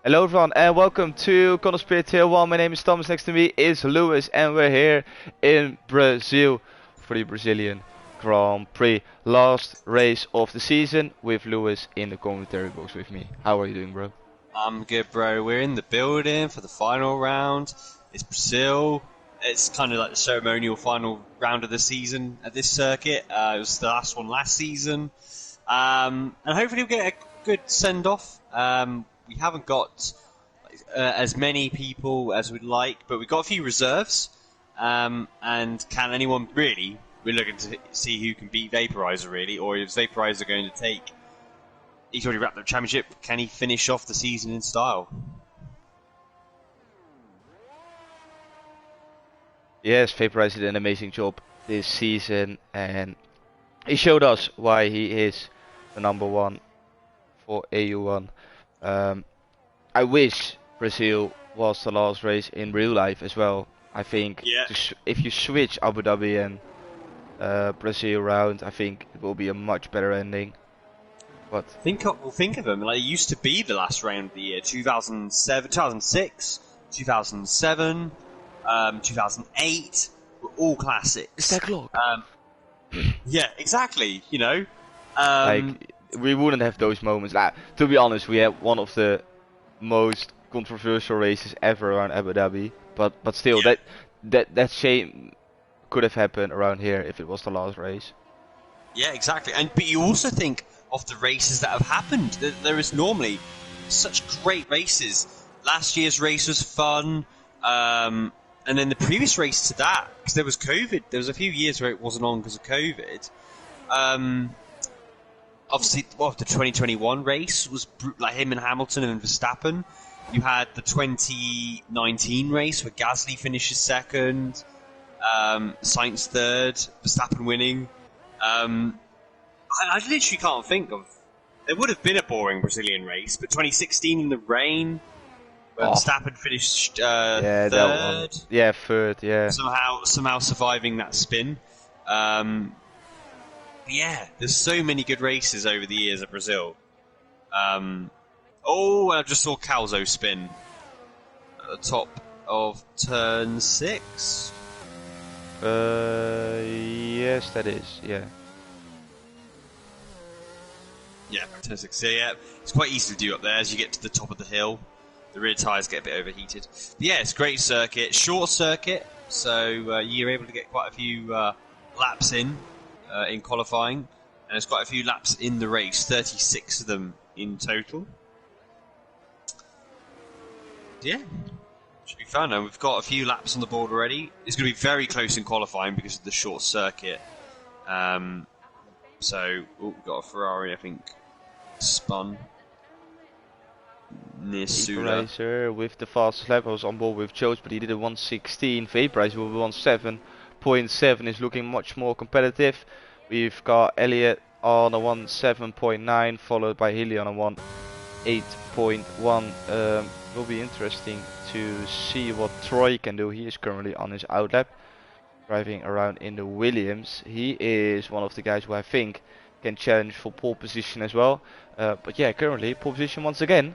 Hello everyone and welcome to Conspiracy Tier 1. My name is Thomas, next to me is Lewis and we're here in Brazil for the Brazilian Grand Prix. Last race of the season with Lewis in the commentary box with me. How are you doing, bro? I'm good, bro. We're in the building for the final round. It's Brazil. It's kind of like the ceremonial final round of the season at this circuit. It was the last one last season. And hopefully we'll get a good send-off. We haven't got as many people as we'd like, but we've got a few reserves. And can anyone really? We're looking to see who can beat Vaporizer, really, or is Vaporizer going to take... He's already wrapped up the championship. Can he finish off the season in style? Yes, Vaporizer did an amazing job this season and he showed us why he is the number one for EU1. I wish Brazil was the last race in real life as well. I think if you switch Abu Dhabi and Brazil around, I think it will be a much better ending. But think of them. Like, it used to be the last round of the year: 2007, 2006, 2007, 2008 were all classics. Is that clock? Yeah, exactly. You know, like we wouldn't have those moments. To be honest, we had one of the most controversial races ever around Abu Dhabi. But still, that shame could have happened around here if it was the last race. Yeah, exactly. But you also think of the races that have happened. There is normally such great races. Last year's race was fun, and then the previous race to that, because there was COVID. There was a few years where it wasn't on because of COVID. Obviously, the 2021 race was like him and Hamilton and Verstappen. You had the 2019 race where Gasly finishes second, Sainz third, Verstappen winning. I literally can't think of... There would have been a boring Brazilian race, but 2016 in the rain, where Verstappen finished third. That one. Yeah, third, yeah. Somehow surviving that spin. Yeah, there's so many good races over the years at Brazil. And I just saw Calzo spin at the top of turn 6. Yes, that is, yeah. Yeah, turn 6. So yeah, it's quite easy to do up there as you get to the top of the hill. The rear tyres get a bit overheated. But yeah, it's a great circuit, short circuit, so you're able to get quite a few laps in qualifying, and there's quite a few laps in the race, 36 of them in total. Yeah, should be fun, and we've got a few laps on the board already. It's going to be very close in qualifying because of the short circuit. So we've got a Ferrari, I think, spun near Sula. Vaporizer with the fastest lap. I was on board with Jones, but he did a 1:16. Vaporizer with 1:7.7 is looking much more competitive. We've got Elliott on a 1:7.9, followed by Healy on a 1:8.1. Will be interesting to see what Troy can do. He is currently on his outlap, driving around in the Williams. He is one of the guys who I think can challenge for pole position as well. But yeah, currently pole position once again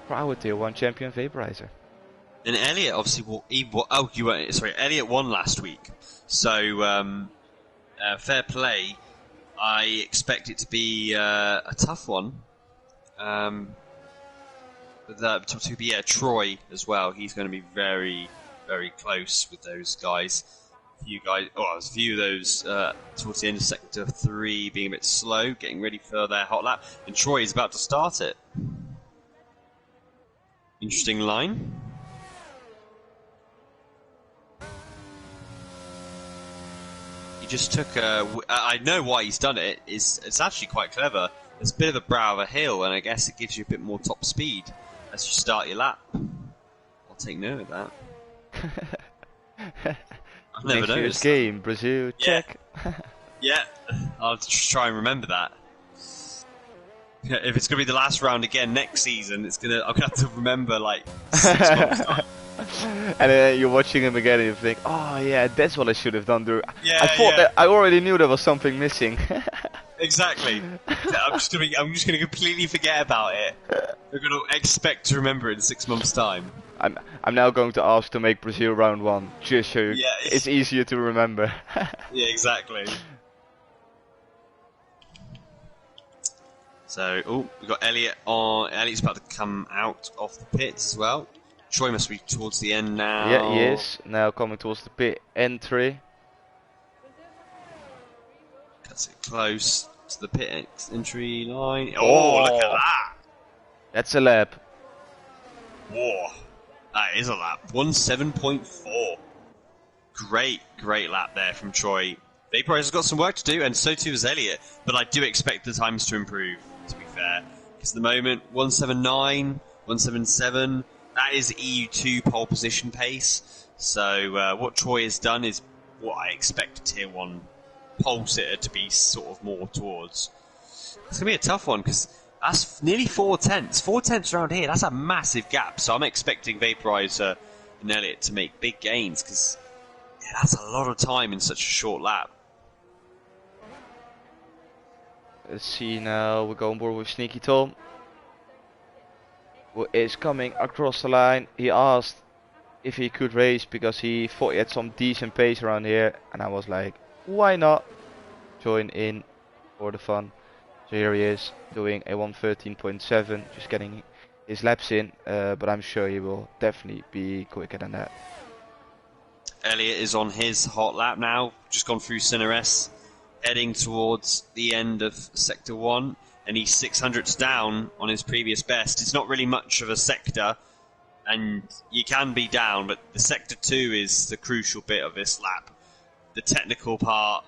for our Tier 1 champion Vaporizer. And Elliott obviously Elliott won last week, so fair play. I expect it to be a tough one. To be Troy as well. He's going to be very, very close with those guys. A few of those towards the end of sector 3 being a bit slow, getting ready for their hot lap, and Troy is about to start it. Interesting line. He just took I know why he's done it. It's actually quite clever. It's a bit of a brow of a hill, and I guess it gives you a bit more top speed as you start your lap. I'll take note of that. I've never noticed. Next year's game, Brazil, check. Yeah, I'll just try and remember that. Yeah, if it's gonna be the last round again next season, I'm gonna have to remember like 6 months time. And then you're watching him again and you think, oh yeah, that's what I should have done. Yeah, I thought that I already knew there was something missing. Exactly. I'm just gonna completely forget about it. We're gonna expect to remember it in 6 months' time. I'm now going to ask to make Brazil round 1, just so Yeah. it's easier to remember. Yeah, exactly. So, oh, we've got Elliot on. Elliot's about to come out of the pits as well. Troy must be towards the end now. Yeah, he is now coming towards the pit entry. Cuts it close to the pit entry line. Oh, look at that! That's a lap. Whoa, that is a lap. 1:07.4. Great lap there from Troy. Vaporizer has got some work to do, and so too has Elliot. But I do expect the times to improve, to be fair. Because at the moment, 1:79, 1:77, that is EU2 pole position pace. So what Troy has done is what I expect a Tier 1 pole sitter to be sort of more towards. It's going to be a tough one, because that's nearly 4 tenths. 4 tenths around here, that's a massive gap. So I'm expecting Vaporizer and Elliot to make big gains, because that's a lot of time in such a short lap. Let's see now, we go on board with Sneaky Tom, who is coming across the line. He asked if he could race because he thought he had some decent pace around here, and I was like, why not join in for the fun. So here he is doing a 1:13.7, just getting his laps in, but I'm sure he will definitely be quicker than that. Elliot is on his hot lap now, just gone through Cineres, heading towards the end of Sector 1, and he's 600ths down on his previous best. It's not really much of a sector, and you can be down, but the Sector 2 is the crucial bit of this lap. The technical part,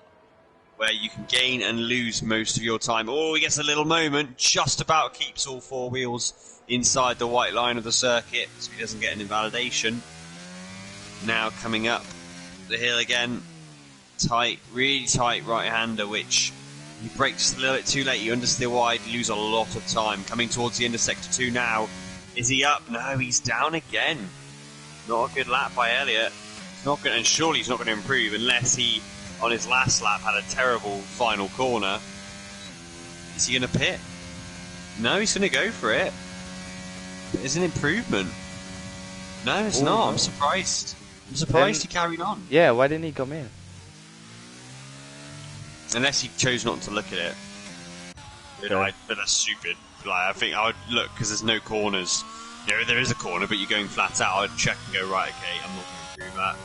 where you can gain and lose most of your time. Oh, he gets a little moment, just about keeps all 4 wheels inside the white line of the circuit, so he doesn't get an invalidation. Now coming up the hill again, tight, really tight right-hander, which he brakes a little bit too late, you understeer wide, you lose a lot of time. Coming towards the end of Sector 2 now. Is he up? No, he's down again. Not a good lap by Elliot. It's not good, and surely he's not going to improve unless he, on his last lap, had a terrible final corner. Is he going to pit? No, he's going to go for it. It's an improvement. No, it's not. I'm surprised. I'm surprised he carried on. Yeah, why didn't he come in? Unless he chose not to look at it. But that's stupid. Like, I think I would look, because there's no corners. You know, there is a corner, but you're going flat out. I'd check and go, right, okay, I'm not going to improve that.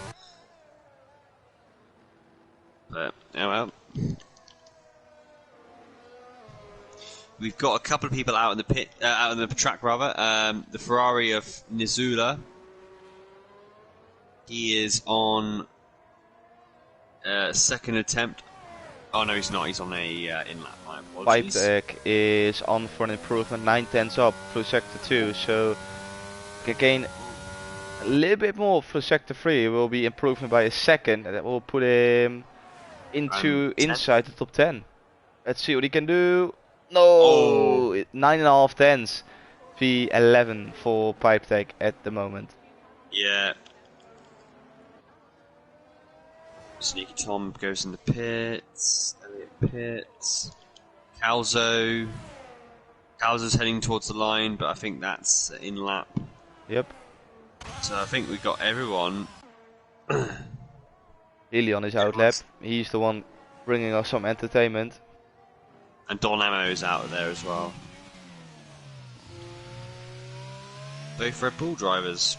But, oh well. We've got a couple of people out in the pit, out in the track rather. The Ferrari of Nizula. He is on second attempt. Oh no, he's not. He's on a in-lap. My apologies. Pipe is on for an improvement, 9 tenths up through Sector 2, so can gain a little bit more for Sector 3. It will be improvement by a second, and that will put him into inside the top 10. Let's see what he can do. No, 9.5 tenths. V11 for Pipe Tech at the moment. Yeah. Sneaky Tom goes in the pits. Elliot pits. Calzo's heading towards the line, but I think that's in lap. Yep. So I think we've got everyone. Hilly on his out lap. He's the one bringing us some entertainment. And Don Ammo's out there as well. Both Red Bull drivers.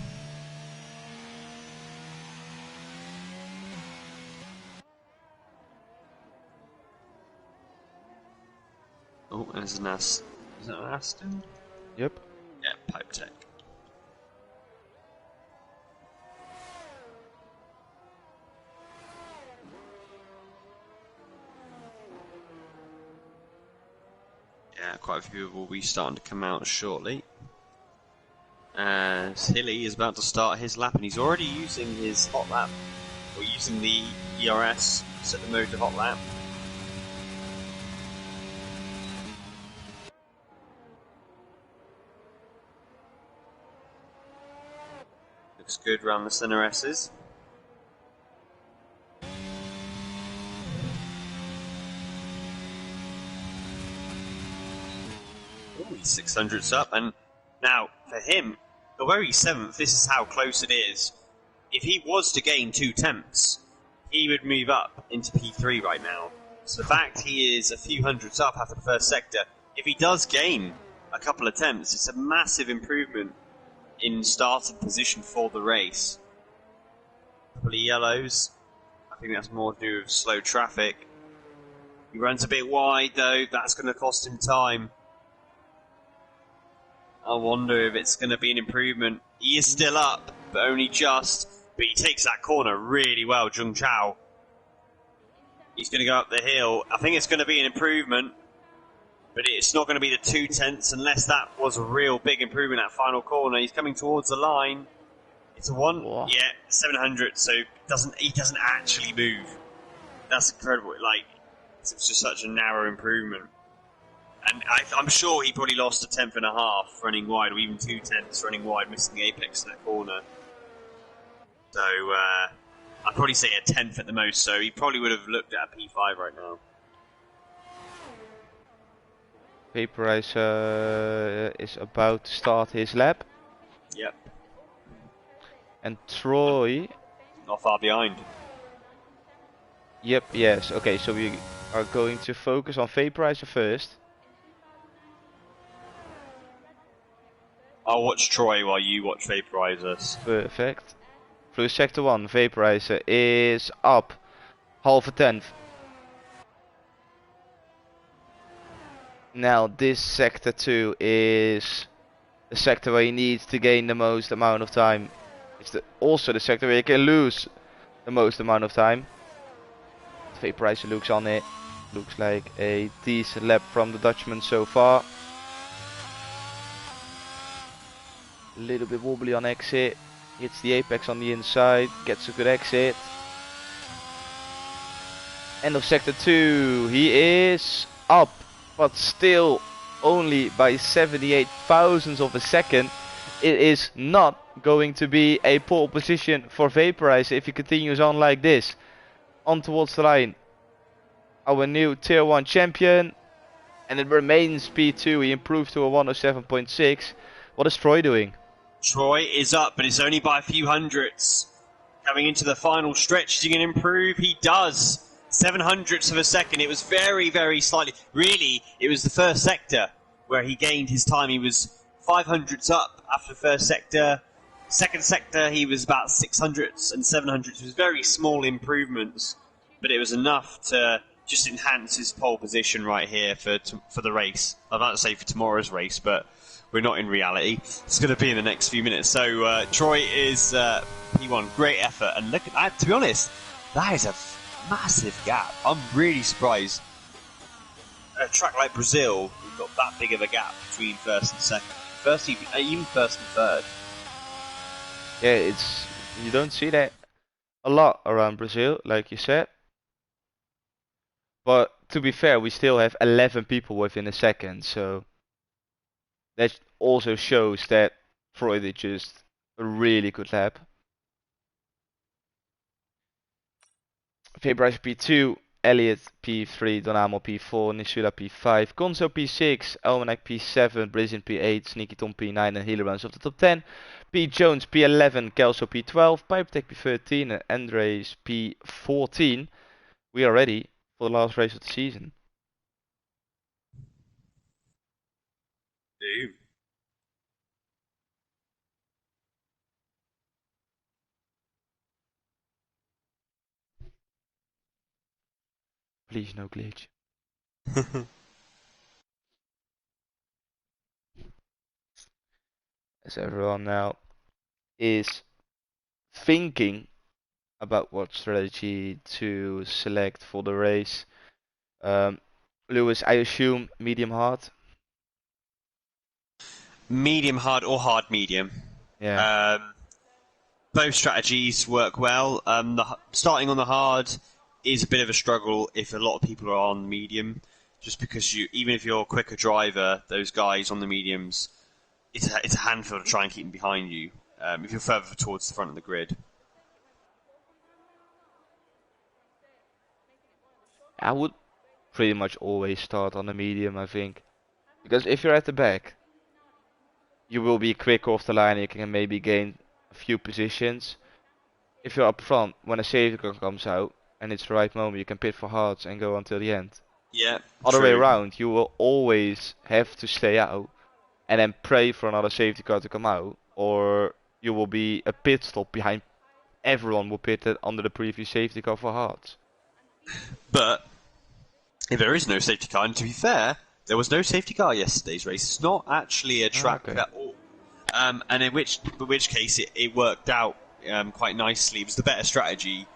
Oh, there's an Aston. Is that an Aston? Yep. Yeah, Pipe Tech. Yeah, quite a few will be starting to come out shortly. As Hilly is about to start his lap, and he's already using his hot lap, or using the ERS, set the mode to hot lap. Looks good around the center S's. He's 600s up, and now for him, although he's 7th, this is how close it is. If he was to gain 2 tenths, he would move up into P3 right now. So the fact he is a few hundreds up after the first sector, if he does gain a couple of tenths, it's a massive improvement in starting position for the race. A couple of yellows. I think that's more to do with slow traffic. He runs a bit wide though, that's going to cost him time. I wonder if it's going to be an improvement. He is still up, but only just. But he takes that corner really well, Jung Chao. He's going to go up the hill. I think it's going to be an improvement, but it's not going to be the 2 tenths unless that was a real big improvement that final corner. He's coming towards the line. It's a 1, Whoa. yeah, 700. So he doesn't actually move. That's incredible. Like, it's just such a narrow improvement. And I'm sure he probably lost a tenth and a half running wide, or even 2 tenths running wide, missing the apex in that corner. So I'd probably say a tenth at the most. So he probably would have looked at a P5 right now. Vaporizer is about to start his lap, Yep, and Troy. not far behind. Yep. Yes. Okay. So we are going to focus on Vaporizer first. I'll watch Troy while you watch Vaporizers. Perfect. Through sector 1, Vaporizer is up half a tenth. Now this sector 2 is the sector where he needs to gain the most amount of time. It's also the sector where he can lose the most amount of time. Vaporizer looks on it. Looks like a decent lap from the Dutchman so far. A little bit wobbly on exit. Hits the apex on the inside. Gets a good exit. End of sector 2. He is up, but still only by 78 thousandths of a second. It is not going to be a pole position for Vaporizer if he continues on like this. On towards the line. Our new tier 1 champion. And it remains P2. He improved to a 107.6. What is Troy doing? Troy is up, but it's only by a few hundredths. Coming into the final stretch, is he going to improve? He does. 700ths of a second. It was very, very slightly. Really, it was the first sector where he gained his time. He was 500ths up after the first sector. Second sector, he was about 600ths and 700ths. It was very small improvements, but it was enough to just enhance his pole position right here for the race. I'd like to say for tomorrow's race, but we're not in reality. It's going to be in the next few minutes. So Troy is P1. Great effort. And look at that. To be honest, that is a massive gap. I'm really surprised. A track like Brazil, we've got that big of a gap between first and second. Even first and third. Yeah, you don't see that a lot around Brazil, like you said. But to be fair, we still have 11 people within a second, so that also shows that Troy did just a really good lap. Vaporizer P2, Elliott P3, Donamo P4, Nishula P5, Gonzo P6, Almanac P7, Brazilian P8, Sneaky Tom P9 and Healer runs of the top 10. P Jones P11, Kelso P12, Pipetech P13 and Andres P14. We are ready for the last race of the season. Dude. Please no glitch. As everyone now is thinking about what strategy to select for the race. Lewis, I assume medium hard? Medium hard or hard medium. Yeah. Both strategies work well. Starting on the hard is a bit of a struggle if a lot of people are on medium, just because even if you're a quicker driver, those guys on the mediums, it's a handful to try and keep them behind you if you're further towards the front of the grid. I would pretty much always start on the medium, I think. Because if you're at the back, you will be quick off the line. You can maybe gain a few positions. If you're up front, when a safety car comes out and it's the right moment, you can pit for hards and go until the end. Yeah, Other way true. around, you will always have to stay out and then pray for another safety car to come out, or you will be a pit stop behind everyone who pitted under the previous safety car for hards. But if there is no safety car, and to be fair, there was no safety car yesterday's race. It's not actually a track Okay. at all. And in which case it worked out quite nicely. It was the better strategy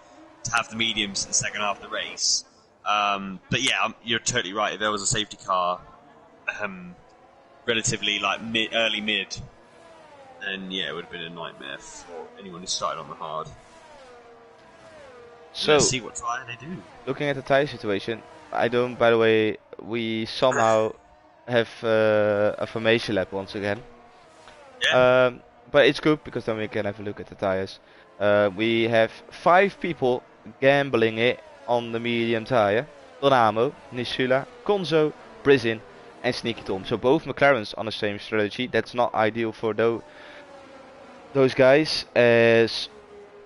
to have the mediums in the second half of the race. But yeah, you're totally right. If there was a safety car, relatively like early mid, then yeah, it would have been a nightmare for anyone who started on the hard. So, Let's see what tyre they do. looking at the tire situation, I don't, by the way, we somehow have a formation lap once again. Yeah. But it's good because then we can have a look at the tires. We have 5 people gambling it on the medium tire. Donamo, Nisula, Konzo, Brizin and Sneaky Tom. So both McLarens on the same strategy. That's not ideal for those guys, as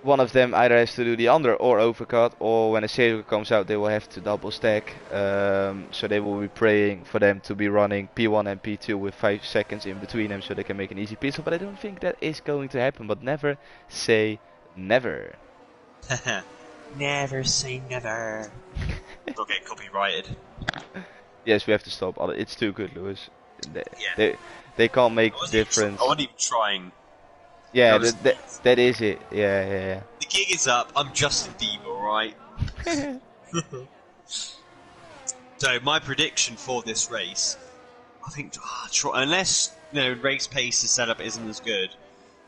one of them either has to do the under or overcut, or when a safety comes out they will have to double stack. So they will be praying for them to be running P1 and P2 with 5 seconds in between them so they can make an easy pit stop, but I don't think that is going to happen, but never say never. Never say never. Don't get copyrighted. Yes, we have to stop. It's too good, Lewis. They, Yeah. they can't make the difference. I wasn't even trying. Yeah, That was- that is it. Yeah. The gig is up. I'm Justin Bieber, alright? So my prediction for this race, I think, unless race pace setup isn't as good,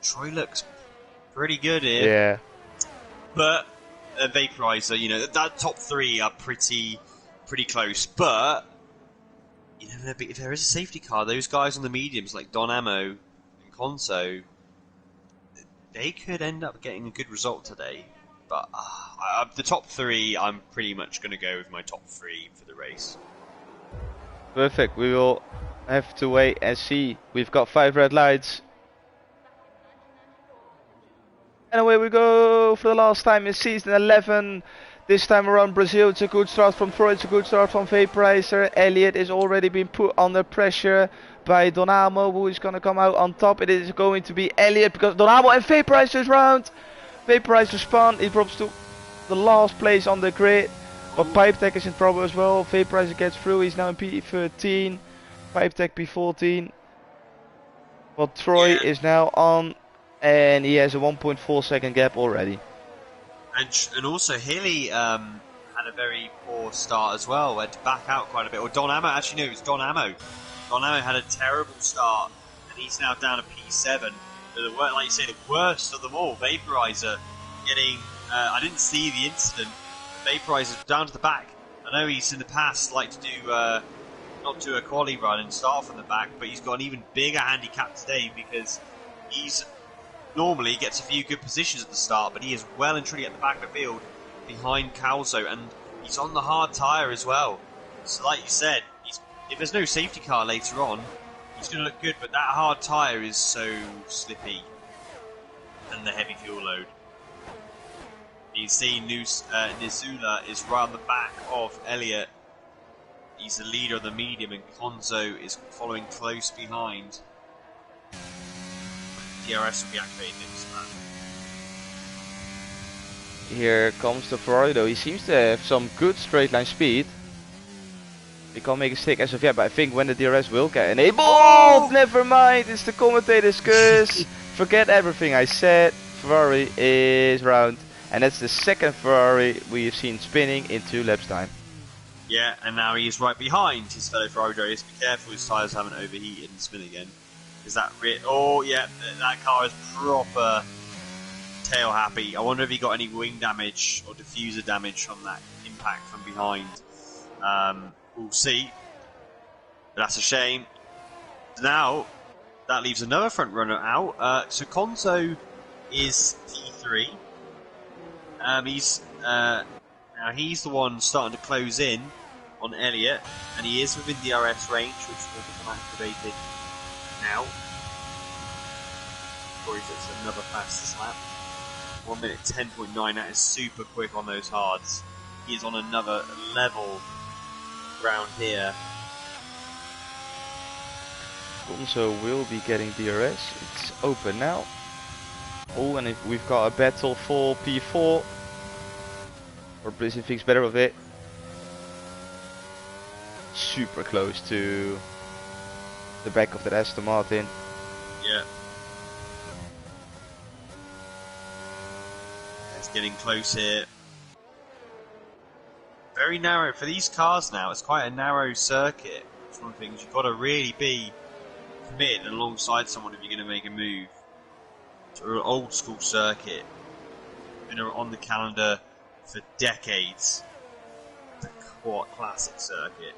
Troy looks pretty good here. Yeah. But Vaporizer, that top 3 are pretty close. But if there is a safety car, those guys on the mediums like Don Ammo and Conso, they could end up getting a good result today. But the top 3, I'm pretty much going to go with my top 3 for the race. Perfect. We will have to wait and see. We've got 5 red lights. And away we go for the last time in season 11. This time around Brazil. It's a good start from Troy. It's a good start from Vaporizer. Elliot is already been put under pressure by Donamo, who is going to come out on top. It is going to be Elliot because Donamo and Vaporizer is round. Vaporizer spun. He drops to the last place on the grid. But Pipe Tech is in trouble as well. Vaporizer gets through. He's now in P13. Pipe Tech P14. But Troy is now on. And he has a 1.4 second gap already. And also Hilly had a very poor start as well. Had to back out quite a bit. Or Don Ammo, actually no, it was Don Ammo. Don Ammo had a terrible start, and he's now down to P7. Like you say, the worst of them all. Vaporizer getting. I didn't see the incident. Vaporizer down to the back. I know he's in the past liked to do not do a quali run and start from the back, but he's got an even bigger handicap today because he's normally gets a few good positions at the start, but he is well and truly at the back of the field behind Calzo, and he's on the hard tyre as well. So like you said, if there's no safety car later on, he's going to look good, but that hard tyre is so slippy and the heavy fuel load. You see Nizula is right on the back of Elliot. He's the leader of the medium, and Konzo is following close behind. DRS will be activated this time. Here comes the Ferrari though. He seems to have some good straight line speed. He can't make a stick as of yet, but I think when the DRS will get enabled, never mind, it's the commentator's curse. Forget everything I said. Ferrari is round, and that's the second Ferrari we've seen spinning in 2 laps time. Yeah, and now he is right behind his fellow Ferrari drivers. Be careful his tyres haven't overheated and spin again. Is that that car is proper tail happy. I wonder if he got any wing damage or diffuser damage from that impact from behind. We'll see. But that's a shame. Now, that leaves another front runner out. So Konzo is P3. He's the one starting to close in on Elliott, and he is within DRS range, which will become activated now. Or is it another fastest lap? 1 minute 10.9, that is super quick on those hards. He is on another level round here. Gonzo will be getting DRS. It's open now. Oh, and if we've got a battle for P4. Or Brazil thinks better of it. Super close to the back of that Aston Martin. Yeah. It's getting close here. Very narrow for these cars now. It's quite a narrow circuit. It's one of the things you've got to really be committed alongside someone if you're going to make a move. It's an old school circuit. Been on the calendar for decades. It's a quite classic circuit.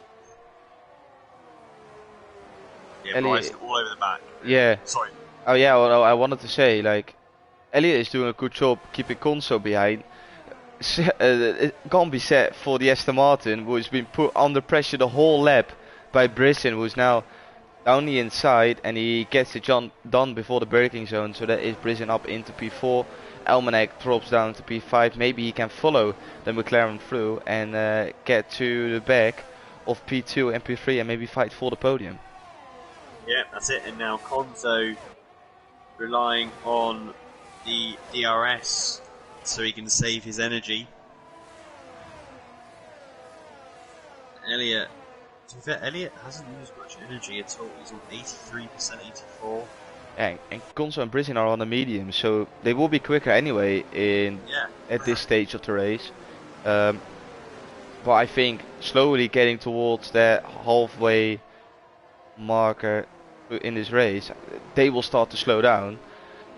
Yeah, Bryce all over the back. Yeah. Sorry. Oh yeah, well, I wanted to say, like, Elliott is doing a good job keeping Gonzo behind. It can't be said for the Aston Martin, who's been put under pressure the whole lap by Brisson, who's now down the inside, and he gets it done before the braking zone, so that is Brisson up into P4. Almanac drops down to P5. Maybe he can follow the McLaren through and get to the back of P2 and P3 and maybe fight for the podium. Yeah, that's it. And now Gonzo relying on the DRS so he can save his energy. Elliott, to be fair, Elliott hasn't used much energy at all. He's on 83%, 84%. And Gonzo and Brisson are on the medium, so they will be quicker anyway at this stage of the race. But I think slowly getting towards that halfway marker in this race, they will start to slow down,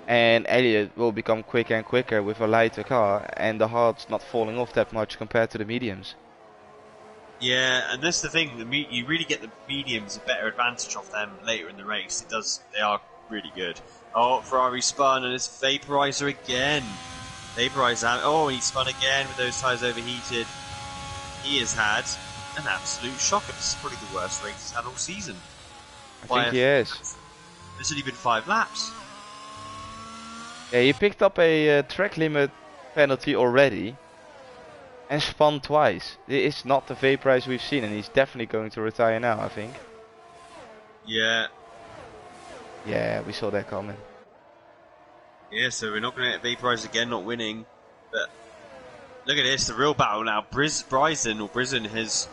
and Elliott will become quicker and quicker with a lighter car, and the hards not falling off that much compared to the mediums. Yeah, and that's the thing. You really get the mediums a better advantage off them later in the race. They are really good. Oh, Ferrari spun, and it's Vaporizer again. Vaporizer. Oh, he spun again with those tyres overheated. He has had an absolute shocker. This is probably the worst race he's had all season. I think he has. It's only been 5 laps. Yeah, he picked up a track limit penalty already and spun twice. It's not the Vaporizer we've seen, and he's definitely going to retire now, I think. Yeah. Yeah, we saw that coming. Yeah, so we're not going to get Vaporizer again, not winning. But look at this, the real battle now. Brisson has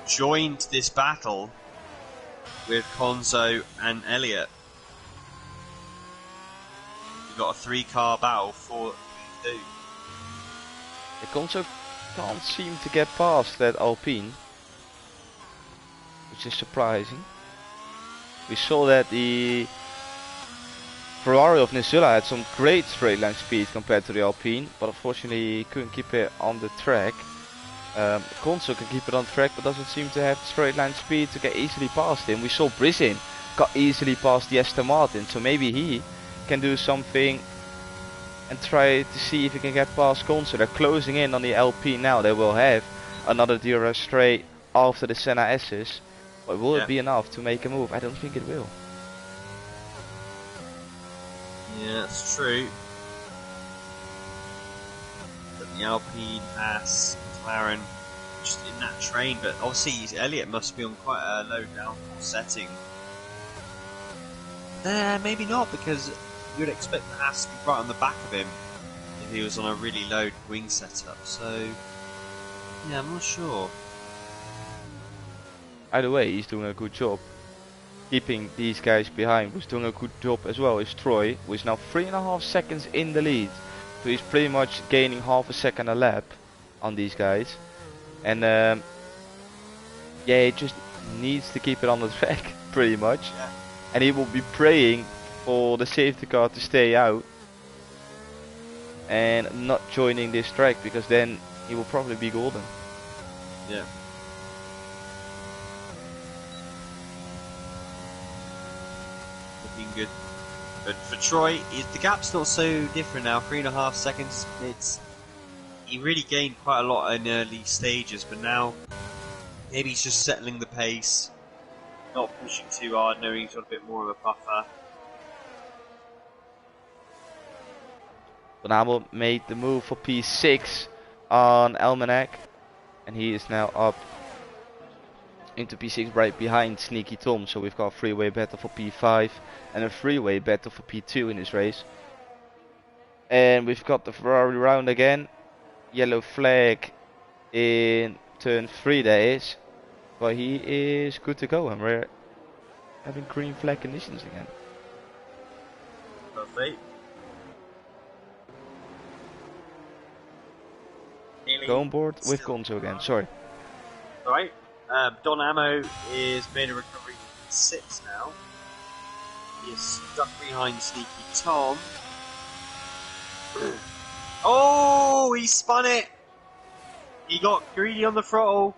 joined this battle with Gonzo and Elliott. We've got a 3-car battle for P2. Gonzo can't seem to get past that Alpine, which is surprising. We saw that the Ferrari of Nisula had some great straight line speed compared to the Alpine, but unfortunately he couldn't keep it on the track. Gonzo can keep it on track, but doesn't seem to have the straight line speed to get easily past him. We saw Brisson got easily past the Aston Martin, so maybe he can do something and try to see if he can get past Gonzo. They're closing in on the Alpine now. They will have another DRS straight after the Senna S's, but will it be enough to make a move? I don't think it will. Yeah, that's true. But the Alpine has McLaren just in that train, but obviously Elliott must be on quite a low downforce setting. Maybe not, because you would expect the Haas to be right on the back of him if he was on a really low wing setup. So, yeah, I'm not sure. Either way, he's doing a good job keeping these guys behind. Who's doing a good job as well is Troy, who is now 3.5 seconds in the lead. So he's pretty much gaining half a second a lap on these guys. And yeah, he just needs to keep it on the track pretty much. Yeah. And he will be praying for the safety car to stay out and not joining this track, because then he will probably be golden. Yeah. Looking good. But for Troy, the gap's not so different now. 3.5 seconds. He really gained quite a lot in early stages, but now Maybe he's just settling the pace, not pushing too hard, knowing he's got a bit more of a buffer. Van Abel made the move for P6 on Almanac, and he is now up into P6 right behind Sneaky Tom. So we've got a three-way battle for P5 and a three-way battle for P2 in this race. And we've got the Ferrari round again. Yellow flag in turn 3 that is. But he is good to go, and we're having green flag conditions again. Lovely. Go on board with Gonzo again, sorry. Alright, Don Ammo is made a recovery from 6 now. He is stuck behind Sneaky Tom. Oh, he spun it! He got greedy on the throttle.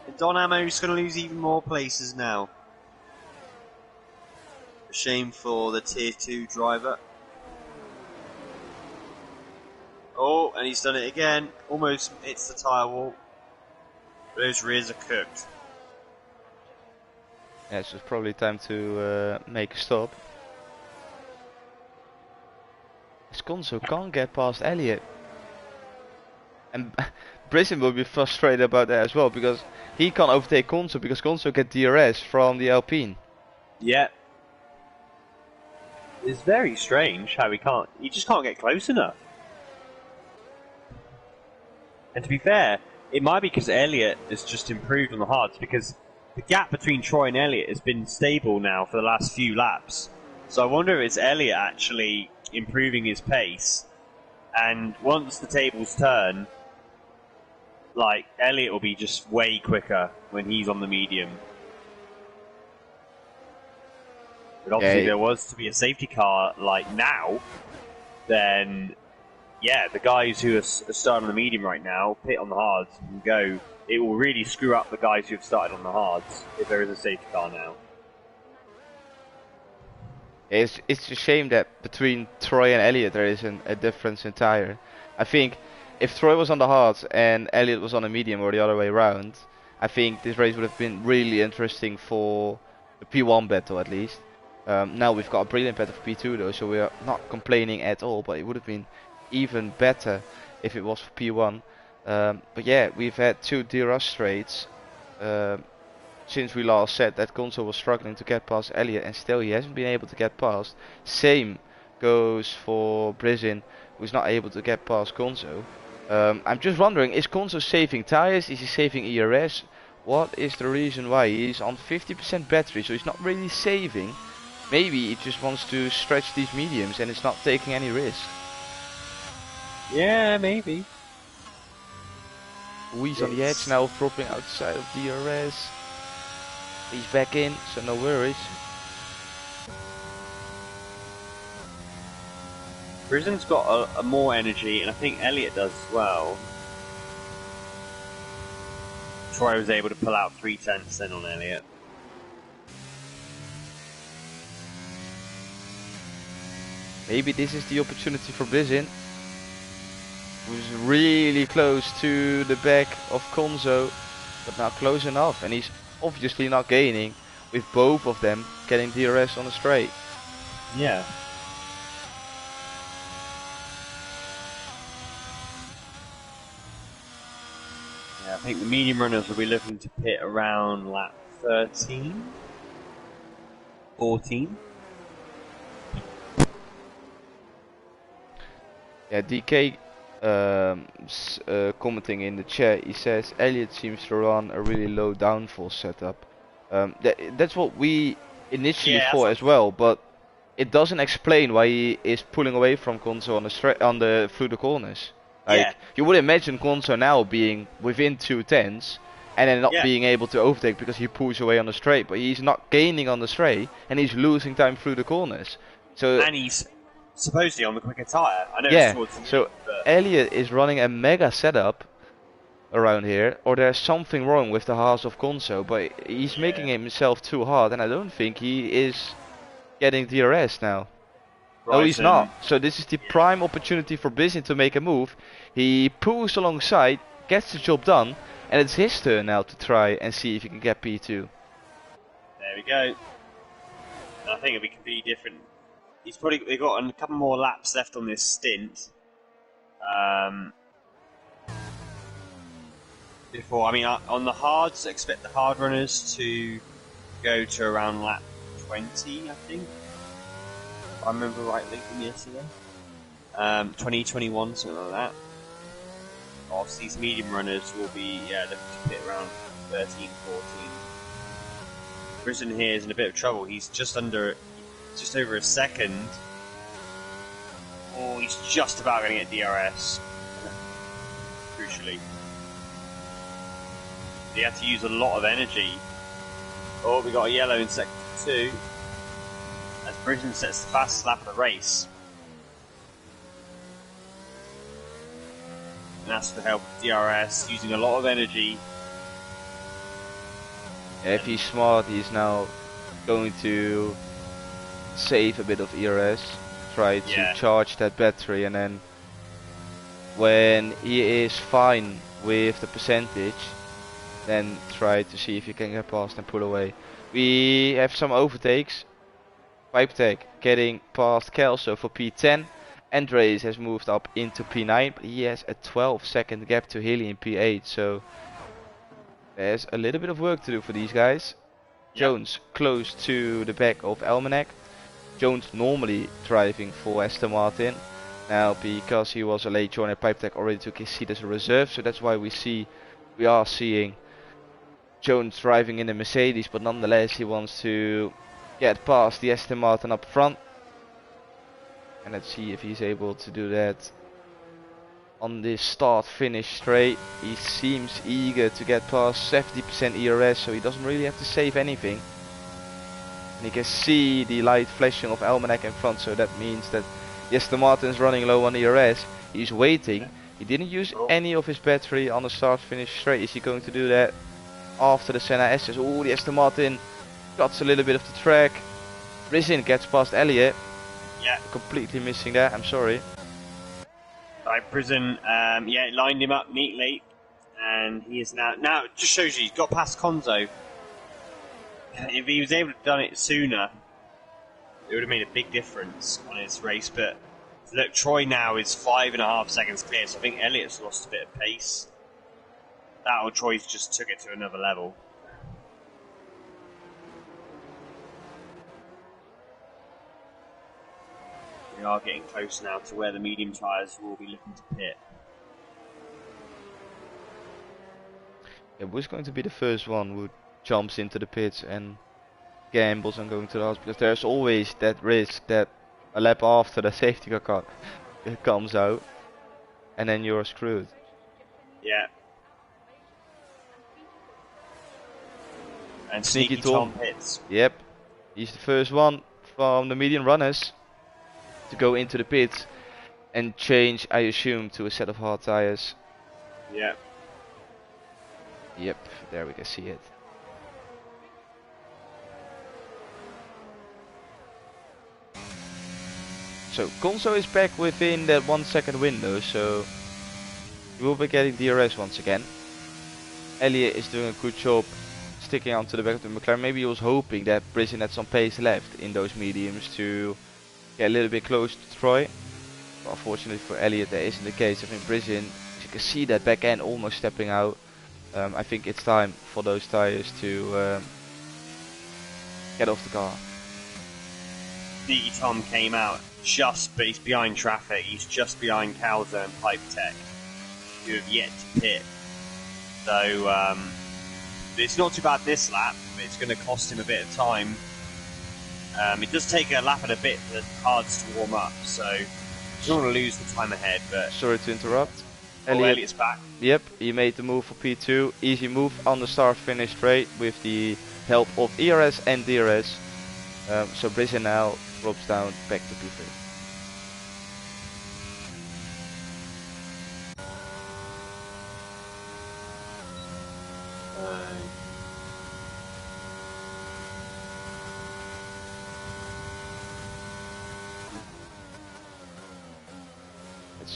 And Don Ammo's going to lose even more places now. A shame for the Tier 2 driver. Oh, and he's done it again. Almost hits the tyre wall. Those rears are cooked. Yeah, so it's probably time to make a stop. Gonzo can't get past Elliot. And Brisson will be frustrated about that as well, because he can't overtake Gonzo because Gonzo get DRS from the Alpine. Yeah. It's very strange how he just can't get close enough. And to be fair, it might be because Elliot has just improved on the hards, because the gap between Troy and Elliot has been stable now for the last few laps. So I wonder if it's Elliot actually improving his pace, and once the tables turn, like, Elliot will be just way quicker when he's on the medium. But obviously, if there was to be a safety car like now, then yeah, the guys who are starting on the medium right now, pit on the hards and go. It will really screw up the guys who have started on the hards if there is a safety car now. It's a shame that between Troy and Elliot there isn't a difference in tire. I think if Troy was on the hards and Elliot was on a medium or the other way around, I think this race would have been really interesting for the P1 battle at least. Now we've got a brilliant battle for P2 though, so we are not complaining at all, but it would have been even better if it was for P1. But yeah, we've had 2 DRS straights since we last said that Gonzo was struggling to get past Elliot, and still he hasn't been able to get past. Same goes for Brisson, who's not able to get past Gonzo. I'm just wondering, is Gonzo saving tires? Is he saving ERS? What is the reason why? He's on 50% battery, so he's not really saving. Maybe he just wants to stretch these mediums and it's not taking any risk. Yeah, maybe. He's on the edge now, dropping outside of DRS. He's back in, so no worries. Brisson's got a more energy, and I think Elliot does as well. Troy was able to pull out 3/10 then on Elliot. Maybe this is the opportunity for Brisson, who's really close to the back of Gonzo, but not close enough, and he's obviously not gaining with both of them getting DRS on the straight. Yeah. Yeah, I think the medium runners will be looking to pit around lap 13, 14. Yeah, DK commenting in the chat, he says Elliot seems to run a really low downforce setup. That's what we initially thought as well, but it doesn't explain why he is pulling away from Gonzo on the through the corners. Like, you would imagine Gonzo now being within 2/10 and then not being able to overtake because he pulls away on the straight, but he's not gaining on the straight and he's losing time through the corners. So and he's supposedly on the quicker tyre. I know it's towards the so end, but Elliot is running a mega setup around here, or there's something wrong with the halves of Gonzo, but he's making himself too hard, and I don't think he is getting DRS now. No, he's not. So this is the prime opportunity for Brisson to make a move. He pulls alongside, gets the job done, and it's his turn now to try and see if he can get P2. There we go. And I think it'll be completely different. They've got a couple more laps left on this stint. Before, I mean, on the hards, I expect the hard runners to go to around lap 20, I think. If I remember rightly from yesterday. 2021, something like that. Obviously, these medium runners will be looking to pit around 13, 14. Brisbane here is in a bit of trouble. He's just over a second. Oh, he's just about going to get DRS. Crucially. He had to use a lot of energy. Oh, we got a yellow in sector 2. As Brisbane sets the fastest lap of the race. And that's to help DRS, using a lot of energy. If he's smart, he's now going to save a bit of ERS, try to charge that battery, and then when he is fine with the percentage, then try to see if you can get past and pull away. We have some overtakes. Pipetech getting past Kelso for P10. Andres has moved up into P9, but he has a 12-second gap to Hilly in P8, so there's a little bit of work to do for these guys. Yep. Jones close to the back of Almanac. Jones normally driving for Aston Martin. Now, because he was a late joiner, Pipetech already took his seat as a reserve, so that's why we are seeing Jones driving in the Mercedes, but nonetheless he wants to get past the Aston Martin up front. And let's see if he's able to do that on this start-finish straight. He seems eager to get past 70% ERS, so he doesn't really have to save anything. And you can see the light flashing of Almanac in front, so that means that Aston Martin's running low on ERS. He's waiting. He didn't use any of his battery on the start-finish straight. Is he going to do that after the Senna S's? Oh, the Aston Martin cuts a little bit of the track. Rizin gets past Elliott. Yeah. Completely missing that, I'm sorry. Right, Prison, lined him up neatly. And he is now it just shows you he's got past Konzo. If he was able to have done it sooner, it would have made a big difference on his race. But look, Troy now is 5.5 seconds clear, so I think Elliott's lost a bit of pace. That or Troy's just took it to another level. We are getting close now to where the medium tyres will be looking to pit. Yeah, who's going to be the first one who jumps into the pits and gambles on going to the house? Because there's always that risk that a lap after the safety car comes out and then you're screwed. Yeah. And Sneaky Tom pits. Yep. He's the first one from the medium runners to go into the pits and change, I assume, to a set of hard tires. Yeah. Yep, there we can see it. So Konzo is back within that 1 second window, so he will be getting DRS once again. Elliott is doing a good job sticking onto the back of the McLaren. Maybe he was hoping that Brisbane had some pace left in those mediums to get a little bit close to Troy. But unfortunately for Elliott, that isn't the case. I think Brisbane, as you can see that back end almost stepping out. I think it's time for those tires to get off the car. Sneaky Tom came out but he's behind traffic. He's just behind Calza and Pipetech, who have yet to pit. So it's not too bad this lap, but it's going to cost him a bit of time. It does take a lap and a bit for the cards to warm up, so you don't want to lose the time ahead. But sorry to interrupt. Elliott's back. Yep, he made the move for P2. Easy move on the start-finish straight with the help of ERS and DRS. So Brisbane now drops down back to P3.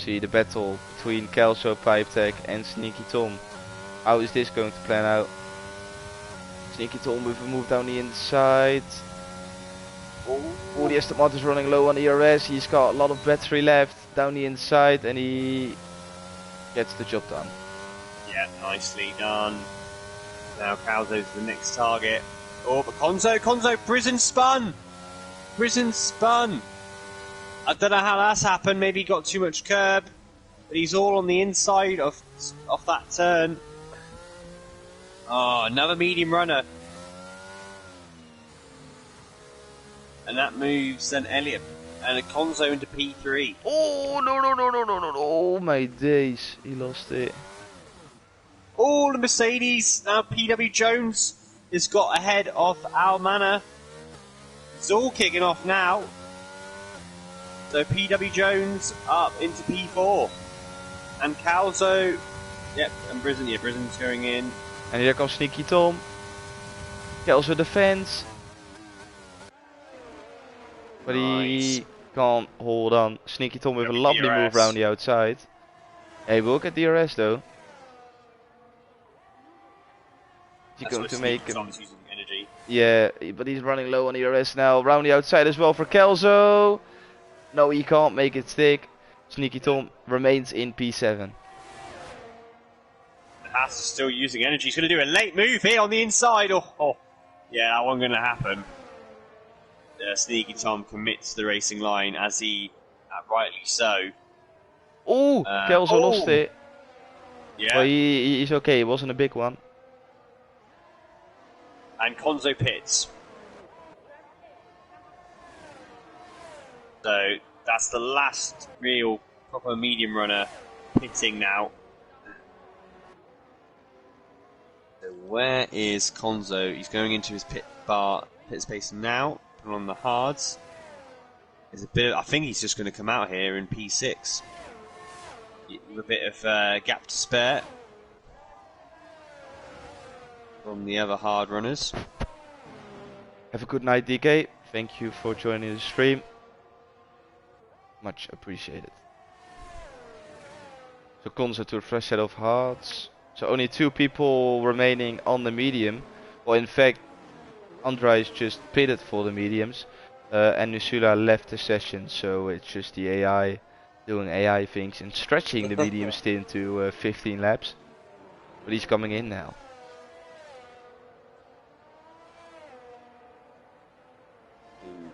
see the battle between Kelso, Pipe Tech and Sneaky Tom. How is this going to plan out? Sneaky Tom with a move down the inside. Oh, the Aston Martin's running low on ERS. He's got a lot of battery left down the inside and he gets the job done. Yeah, nicely done. Now Calzo's the next target. Oh, but Conzo, prison spun! Prison spun! I don't know how that's happened, maybe he got too much curb, but he's all on the inside of that turn. Oh, another medium runner. And that moves then Elliot and a Conzo into P3. Oh, no. Oh my days, he lost it. Oh, the Mercedes, now PW Jones has got ahead of Almana. It's all kicking off now. So PW Jones up into P4. And Calzo, yep, and Brisen's going in. And here comes Sneaky Tom. Kelso defends. But he can't hold on. Sneaky Tom with a lovely move around the outside. Hey, we'll get DRS though. He's going to make him. Using energy. Yeah, but he's running low on DRS now. Around the outside as well for Kelso. No, he can't make it stick. Sneaky Tom remains in P7. Haas is still using energy. He's going to do a late move here on the inside. Oh. Yeah, that wasn't going to happen. Sneaky Tom commits the racing line as he, rightly so. Oh, Kelso lost it. Yeah. Well, he's okay. It wasn't a big one. And Conzo pits. So that's the last real proper medium runner pitting now. So where is Conzo? He's going into his pit space now. Put on the hards. There's a bit. I think he's just going to come out here in P6 with a bit of gap to spare from the other hard runners. Have a good night, DK. Thank you for joining the stream. Much appreciated. So Conzo to a fresh set of hards. So only 2 people remaining on the medium. Well, in fact, Andre's just pitted for the mediums. And Nusula left the session, so it's just the AI doing AI things and stretching the medium stint to 15 laps. But he's coming in now.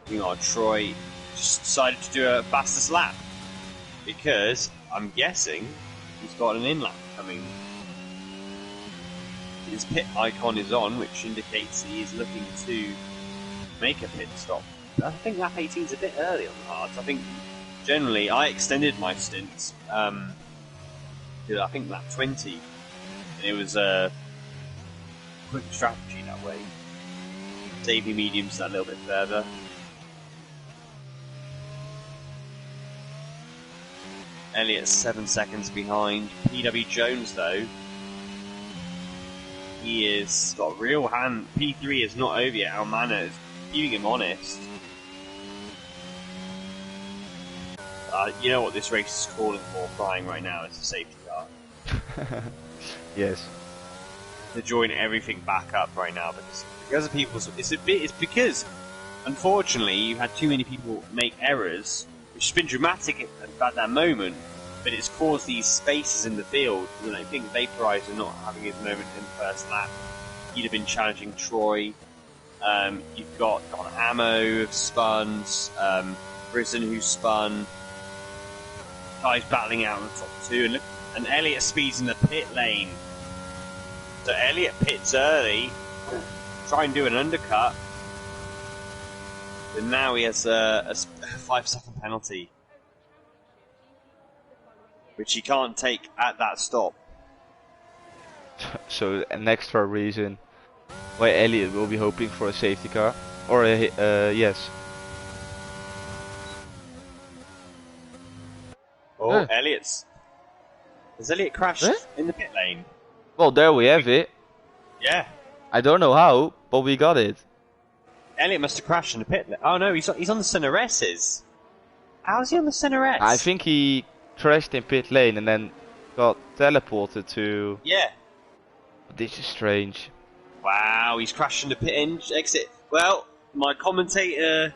You know, Troy just decided to do a fastest lap because I'm guessing he's got an in-lap coming. His pit icon is on, which indicates he is looking to make a pit stop. I think lap 18 is a bit early on the hards. I think generally I extended my stints to I think lap 20, and it was a quick strategy that way. Save your mediums that little bit further. Elliot's 7 seconds behind. PW Jones though, he is got a real hand. P3 is not over yet. Almana is keeping him honest. You know what this race is calling for, flying right now, is a safety car. Yes. To join everything back up right now because of people. It's because unfortunately you had too many people make errors, which has been dramatic at that moment. But it's caused these spaces in the field. You know, I think Vaporizer not having his moment in the first lap. He'd have been challenging Troy. You've got Ammo who spun, Brisen who spun. Guys battling out in the top 2, and Elliot speeds in the pit lane. So Elliot pits early, try and do an undercut. But now he has a 5-second penalty, which he can't take at that stop. So an extra reason why Elliot will be hoping for a safety car, or yes. Oh, Elliot's. Has Elliot crashed in the pit lane? Well, there we have it. Yeah. I don't know how, but we got it. Elliot must have crashed in the pit lane. Oh no, he's on the center S's. How's he on the center S? I think he crashed in pit lane and then got teleported to. Yeah. This is strange. Wow, he's crashing the exit. Well, my commentator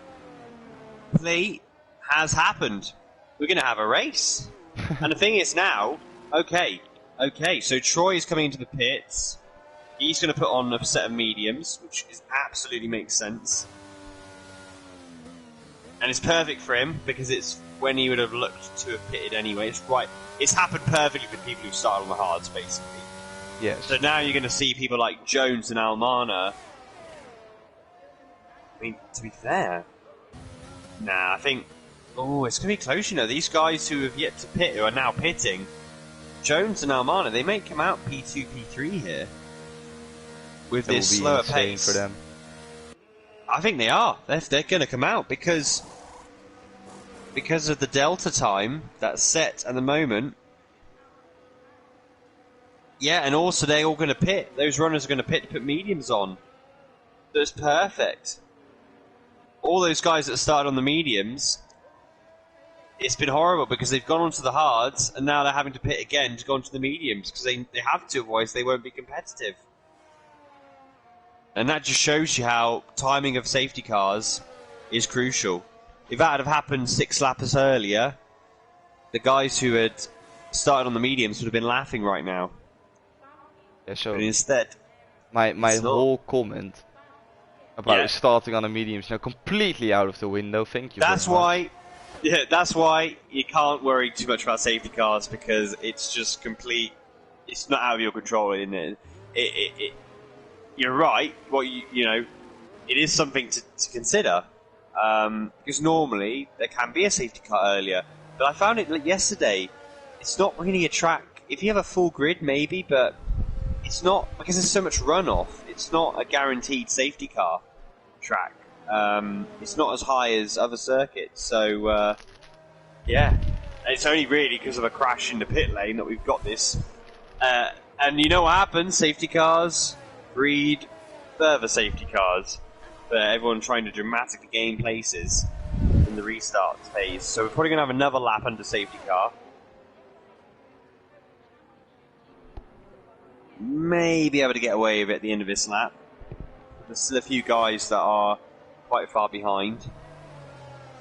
play has happened. We're going to have a race. And the thing is now, okay, so Troy is coming into the pits. He's going to put on a set of mediums, which absolutely makes sense. And it's perfect for him, because it's when he would have looked to have pitted anyway. It's right. It's happened perfectly with people who started on the hards, basically. Yes. So now you're going to see people like Jones and Almana. I mean, to be fair, I think... Oh, it's going to be close, you know. These guys who have yet to pit, who are now pitting, Jones and Almana, they may come out P2, P3 here. With That this will be slower insane pace. for them. I think they are. They're going to come out because of the delta time that's set at the moment. Yeah, and also they're all going to pit. Those runners are going to pit to put mediums on. That's perfect. All those guys that started on the mediums, it's been horrible because they've gone onto the hards and now they're having to pit again to go onto the mediums because they have to, otherwise they won't be competitive. And that just shows you how timing of safety cars is crucial. If that had happened 6 laps earlier, the guys who had started on the mediums would have been laughing right now. Yeah, so But instead, my whole comment about starting on the mediums now completely out of the window. Thank you. That's why you can't worry too much about safety cars because it's just complete. It's not out of your control, isn't it? You're right. You know, it is something to consider because normally there can be a safety car earlier, but I found it yesterday. It's not really a track. If you have a full grid, maybe, but it's not because there's so much runoff. It's not a guaranteed safety car track. It's not as high as other circuits, so yeah. And it's only really because of a crash in the pit lane that we've got this. And you know what happens? Safety cars breed further safety cars for everyone trying to dramatically gain places in the restart phase. So we're probably going to have another lap under safety car. May be able to get away with it at the end of this lap. There's still a few guys that are quite far behind.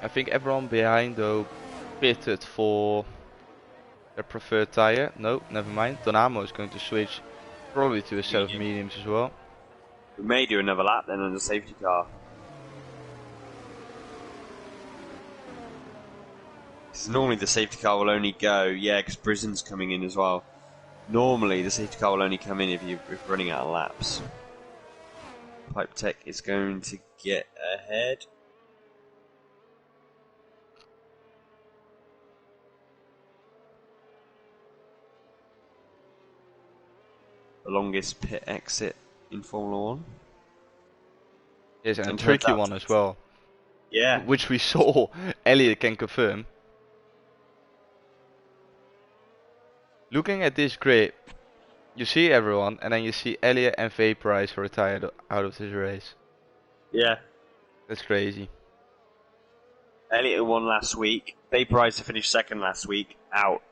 I think everyone behind though pitted for their preferred tire. No, never mind. Donamo is going to switch probably to a set of mediums as well. We may do another lap then on the safety car. Because normally the safety car will only go, because Brisen's coming in as well. Normally the safety car will only come in if you're running out of laps. Pipe Tech is going to get ahead. The longest pit exit in Formula 1. Yes, and a tricky one as well. Yeah. Which we saw, Elliot can confirm. Looking at this grid, you see everyone, and then you see Elliot and Vaporize retired out of this race. Yeah. That's crazy. Elliot won last week. Vaporizer finished second last week. Out.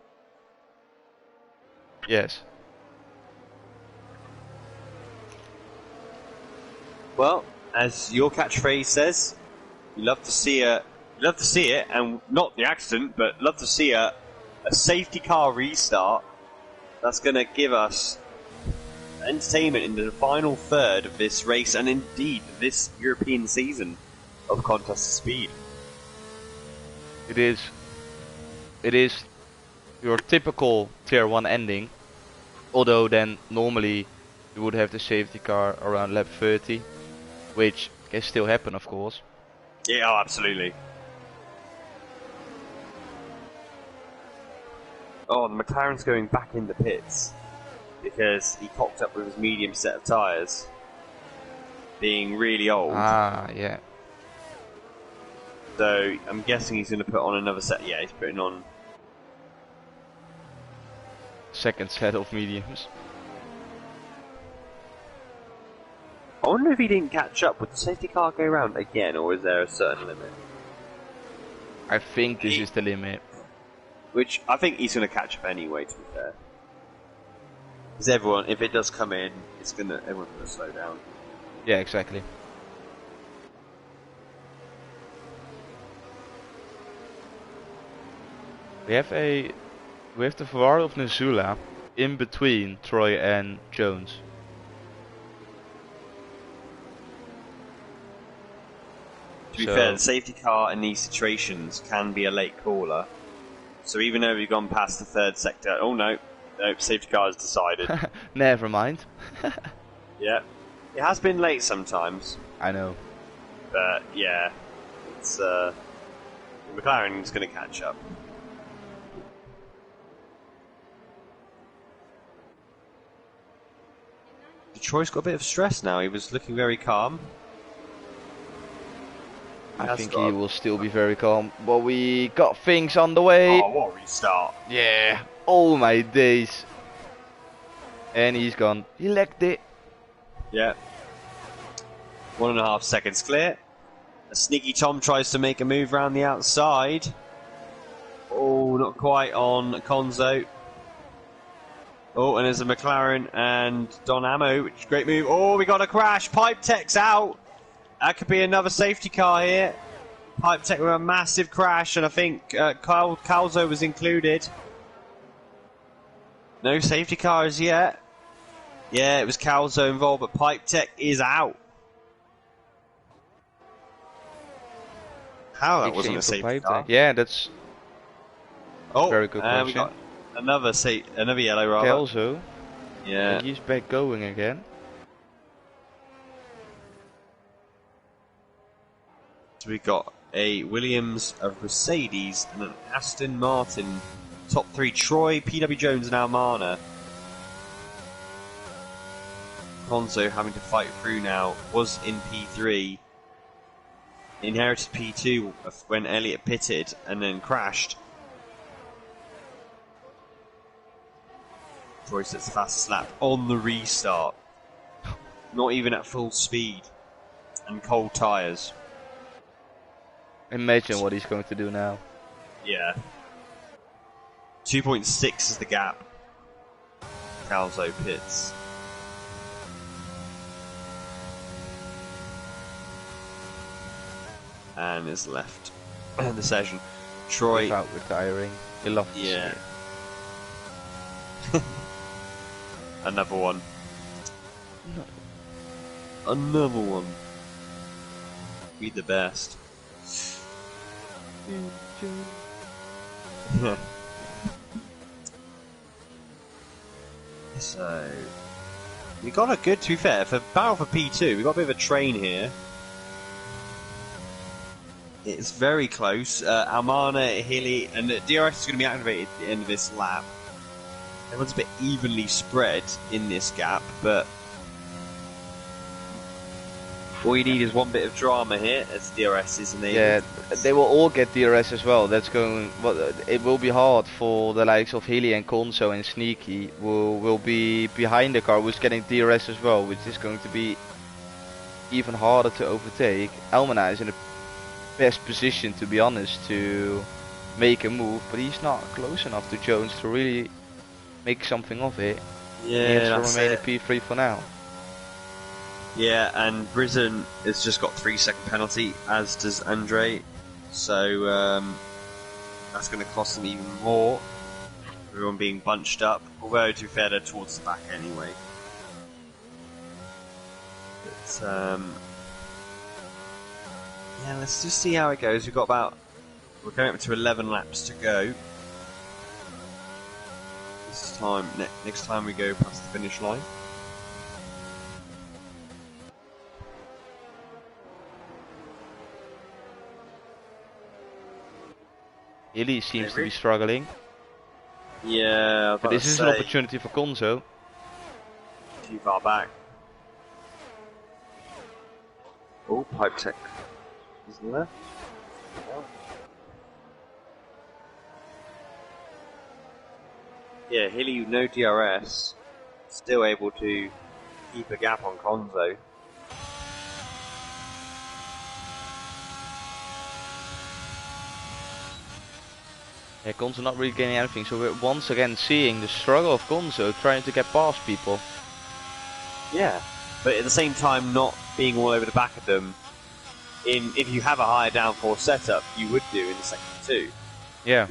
Yes. Well, as your catchphrase says, you love to see it, and not the accident, but love to see a safety car restart. That's going to give us entertainment in the final third of this race, and indeed this European season of Contest of Speed. It is your typical Tier 1 ending, although then normally you would have the safety car around lap 30, which can still happen, of course. Yeah, oh, absolutely. Oh, the McLaren's going back in the pits because he cocked up with his medium set of tyres, being really old. Ah, yeah. So I'm guessing he's going to put on another set. Yeah, he's putting on Second set of mediums. I wonder if he didn't catch up. Would the safety car go round again, or is there a certain limit? I think this is the limit. which I think he's going to catch up anyway, to be fair. Because everyone, if it does come in, everyone's going to slow down. Yeah, exactly. We have the Ferrari of Nisula in between Troy and Jones. To be fair, the safety car in these situations can be a late caller. So even though we've gone past the third sector, oh no, safety car has decided. Never mind. Yeah, it has been late sometimes. I know. But yeah, it's McLaren's going to catch up. Detroit's got a bit of stress now. He was looking very calm. I think he will still be very calm. But we got things on the way. Oh, what a restart. Yeah. Oh my days. And he's gone. He legged it. Yeah. 1.5 seconds clear. A sneaky Tom tries to make a move around the outside. Oh, not quite on Konzo. Oh, and there's a McLaren and Don Ammo, which is a great move. Oh, we got a crash. Pipe Tech's out. That could be another safety car here. Pipe Tech with a massive crash, and I think Calzo was included. No safety cars yet. Yeah, it was Calzo involved, but Pipe Tech is out. How that wasn't a safety car? Yeah, that's very good question. We got another yellow rather. Calzo. Yeah. He's back going again. So we got a Williams, a Mercedes, and an Aston Martin. Top 3, Troy, PW Jones, and Almana. Konzo having to fight through now, was in P3. Inherited P2 when Elliott pitted and then crashed. Troy sets the fastest lap on the restart. Not even at full speed. And cold tyres. Imagine what he's going to do now. Yeah. 2.6 is the gap. Calzo pits. And is left the session. Troy without retiring. He loves yeah. Another one. No. Another one. Be the best. So we got a good, to be fair, for battle for P2, we got a bit of a train here. It's very close. Almana, Hilly, and DRS is going to be activated at the end of this lap. Everyone's a bit evenly spread in this gap, but all you need is one bit of drama here as DRS is enabled. Yeah, they will all get DRS as well. That's going. Well, it will be hard for the likes of Hilly and Konzo and Sneaky will be behind the car who's getting DRS as well, which is going to be even harder to overtake. Almana is in the best position, to be honest, to make a move, but he's not close enough to Jones to really make something of it. Yeah, he has to remain in P3 for now. Yeah, and Brisen has just got 3-second penalty, as does Andre. So that's going to cost them even more. Everyone being bunched up, although to be fair, they're towards the back anyway. But yeah, let's just see how it goes. We're going up to 11 laps to go. This time, next time we go past the finish line. Hilly seems to be struggling. Yeah, but this is an opportunity for Konzo. Too far back. Oh, Pipe Tech. Isn't there? Yeah, Hilly, no DRS. Still able to keep a gap on Konzo. Yeah, Gonzo not really gaining anything, so we're once again seeing the struggle of Gonzo trying to get past people. Yeah, but at the same time not being all over the back of them. If you have a higher downforce setup, you would do in the sector 2. Yeah.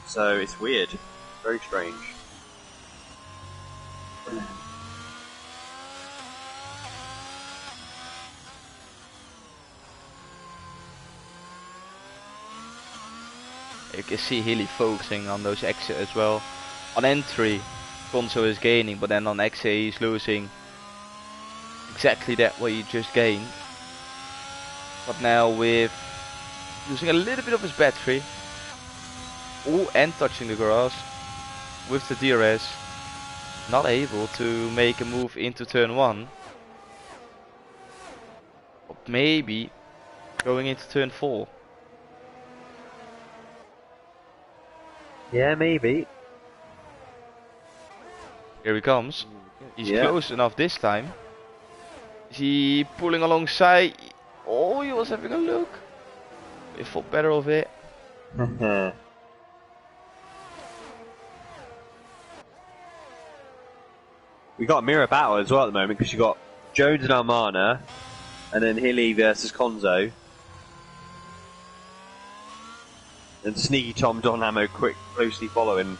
So it's weird. Very strange. You can see Healy focusing on those exit as well. On entry, Gonzo is gaining, but then on exit he's losing exactly that what he just gained. But now with using a little bit of his battery, and touching the grass with the DRS, not able to make a move into turn 1. But maybe going into turn 4. Yeah, maybe. Here he comes. He's close enough this time. Is he pulling alongside? Oh, he was having a look. He thought better of it. We got a mirror battle as well at the moment because you got Jones and Armana, and then Hilly versus Konzo, and Sneaky Tom Donamo closely following.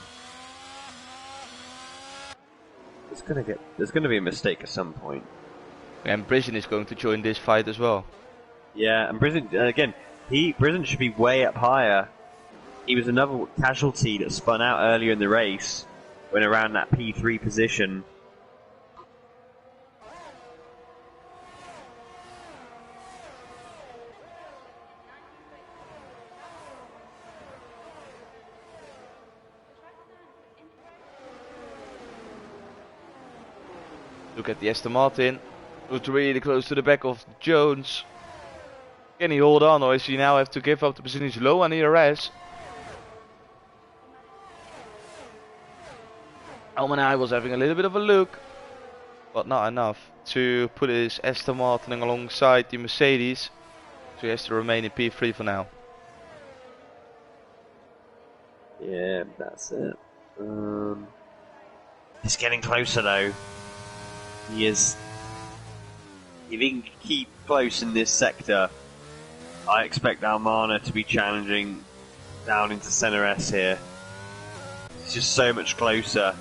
There's gonna be a mistake at some point. And Prison is going to join this fight as well. Yeah, and Prison again. Prison should be way up higher. He was another casualty that spun out earlier in the race, when around that P3 position. Look at the Aston Martin. It's really close to the back of Jones. Can he hold on, or is he now have to give up the position? He's low on ERS. Almanai was having a little bit of a look, but not enough to put his Aston Martin alongside the Mercedes. So he has to remain in P3 for now. Yeah, that's it. He's getting closer though. He is. If he can keep close in this sector, I expect Almana to be challenging down into Center S here. It's just so much closer.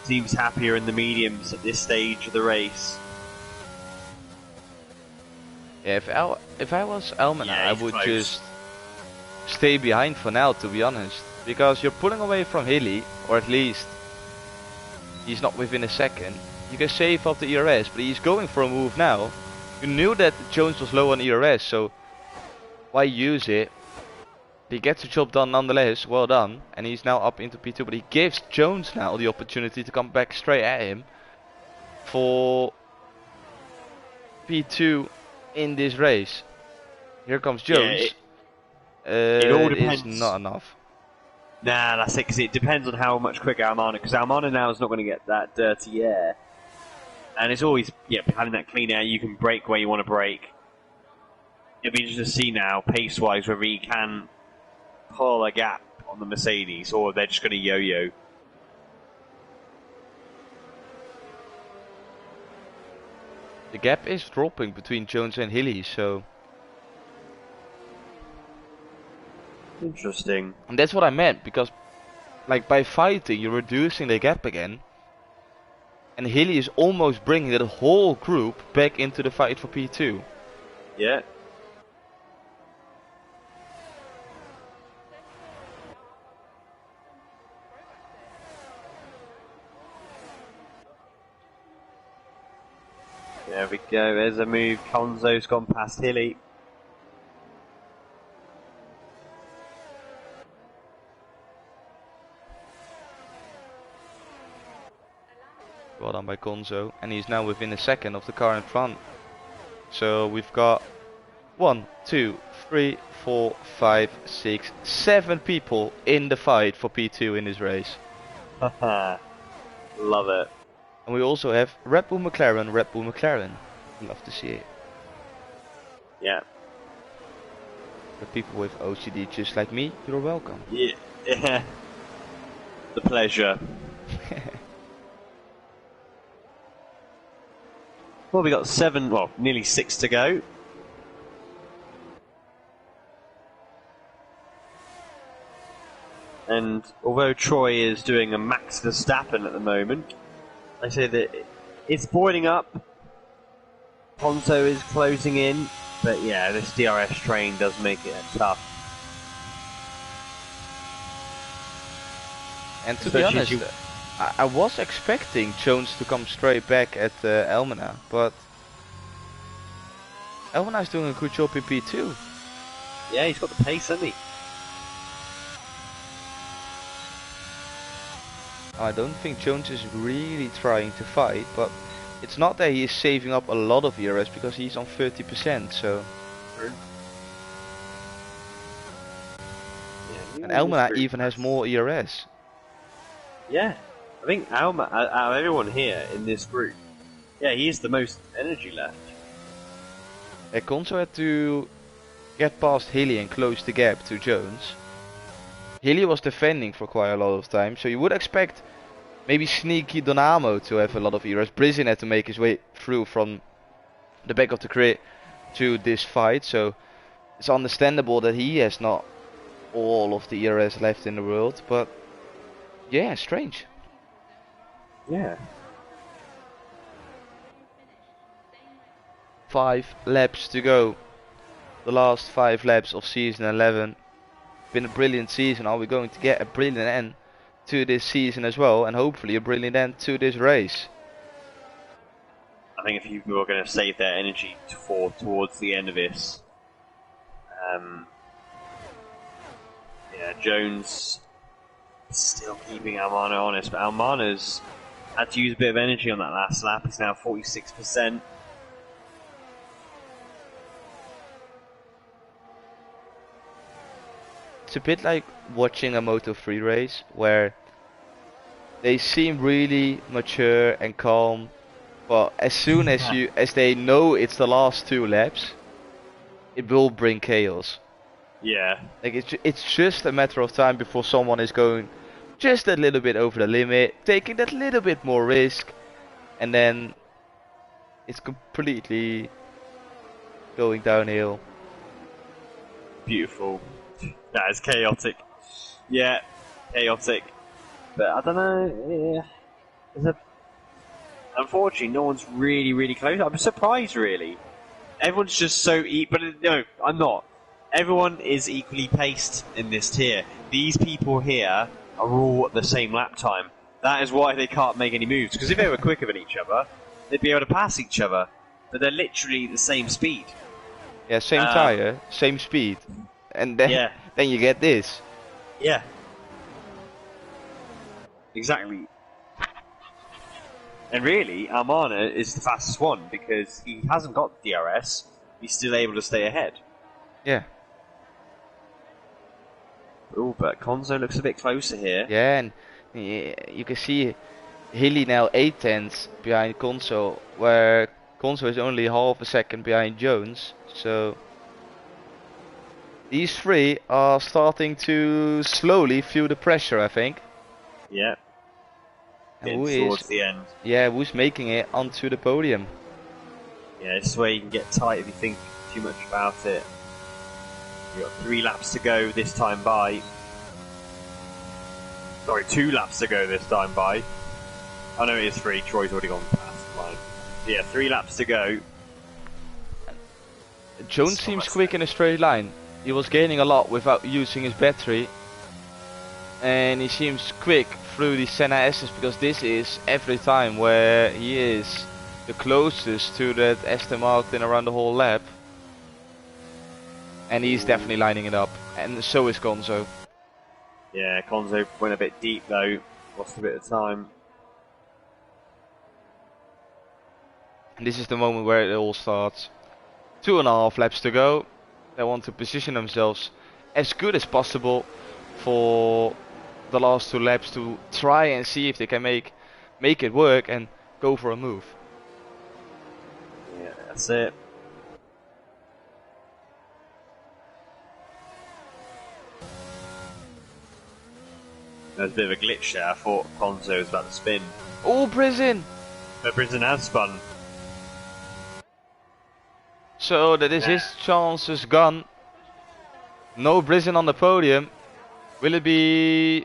Seems happier in the mediums at this stage of the race. Yeah, if I was Almana, Yeah, I would close. just stay behind for now, to be honest. Because you're pulling away from Hilly, or at least he's not within a second. You can save up the ERS, but he's going for a move now. You knew that Jones was low on ERS, so why use it? He gets the job done nonetheless, well done. And he's now up into P2, but he gives Jones now the opportunity to come back straight at him for P2 in this race. Here comes Jones. It all depends. Is not enough. Nah, that's it, because it depends on how much quicker Almana, because Almana now is not going to get that dirty air. And it's always, having that clean air, you can brake where you want to brake. It'll be interesting to see now, pace-wise, whether he can pull a gap on the Mercedes, or they're just going to yo-yo. The gap is dropping between Jones and Hilly, so... Interesting. And that's what I meant, because like by fighting, you're reducing the gap again. And Hilly is almost bringing the whole group back into the fight for P2. Yeah. There we go, there's a move. Konzo's gone past Hilly. Well done by Gonzo, and he's now within a second of the car in front. So we've got 1, 2, 3, 4, 5, 6, 7 people in the fight for P2 in this race. Haha, love it. And we also have Red Bull McLaren, Red Bull McLaren. Love to see it. Yeah. For people with OCD just like me, you're welcome. Yeah, yeah. The pleasure. Well, we got 7, well, nearly 6 to go. And although Troy is doing a Max Verstappen at the moment, I say that it's boiling up. Ponzo is closing in, but yeah, this DRS train does make it tough. And to be honest, I was expecting Jones to come straight back at Elmina, but Elmina is doing a good job in P2. Yeah, he's got the pace, hasn't he? I don't think Jones is really trying to fight, but it's not that he is saving up a lot of ERS because he's on 30%, so... True. Yeah, and Elmina even has more ERS. Yeah, I think Alma, out of everyone here in this group, yeah, he is the most energy left. Conso had to get past Hilly and close the gap to Jones. Hilly was defending for quite a lot of time, so you would expect maybe sneaky Donamo to have a lot of ERS. Brizin had to make his way through from the back of the grid to this fight, so it's understandable that he has not all of the ERS left in the world, but yeah, strange. Yeah. 5 laps to go. The last 5 laps of season 11. Been a brilliant season. Are we going to get a brilliant end to this season as well, and hopefully a brilliant end to this race? I think if you were going to save their energy towards the end of this, yeah, Jones still keeping Almana honest, but Almana's had to use a bit of energy on that last lap. He's now 46%. It's a bit like watching a Moto3 race where they seem really mature and calm, but as soon as they know it's the last 2 laps, it will bring chaos. Yeah. Like it's just a matter of time before someone is going just a little bit over the limit, taking that little bit more risk, and then it's completely going downhill. Beautiful. That is chaotic. Yeah, chaotic. But I don't know. Yeah. Unfortunately, no one's really close. I'm surprised, really. Everyone's just so but no, I'm not. Everyone is equally paced in this tier. These people here are all at the same lap time. That is why they can't make any moves. Because if they were quicker than each other, they'd be able to pass each other. But they're literally the same speed. Yeah, same tire, same speed, and then then you get this. Yeah. Exactly. And really, Almana is the fastest one because he hasn't got DRS. He's still able to stay ahead. Yeah. Oh, but Konzo looks a bit closer here. Yeah, and you can see Hilly now 8/10 behind Konzo, where Konzo is only half a second behind Jones. So these 3 are starting to slowly feel the pressure, I think. Yeah. And towards the end. Yeah, who's making it onto the podium? Yeah, this is where you can get tight if you think too much about it. You've got 3 laps to go this time by. Sorry, 2 laps to go this time by. Oh no, it is 3. Troy's already gone past the line. Yeah, 3 laps to go. Jones seems quick in a straight line. He was gaining a lot without using his battery. And he seems quick through the Senna S's because this is every time where he is the closest to that Aston Martin around the whole lap. And he's definitely lining it up, and so is Konzo. Yeah, Konzo went a bit deep though, lost a bit of time. And this is the moment where it all starts. 2.5 laps to go. They want to position themselves as good as possible for the last 2 laps to try and see if they can make it work and go for a move. Yeah, that's it. There's a bit of a glitch there. I thought Konzo was about to spin. Oh, Prison! But Brisbane has spun. So that is his chances gone. No Prison on the podium. Will it be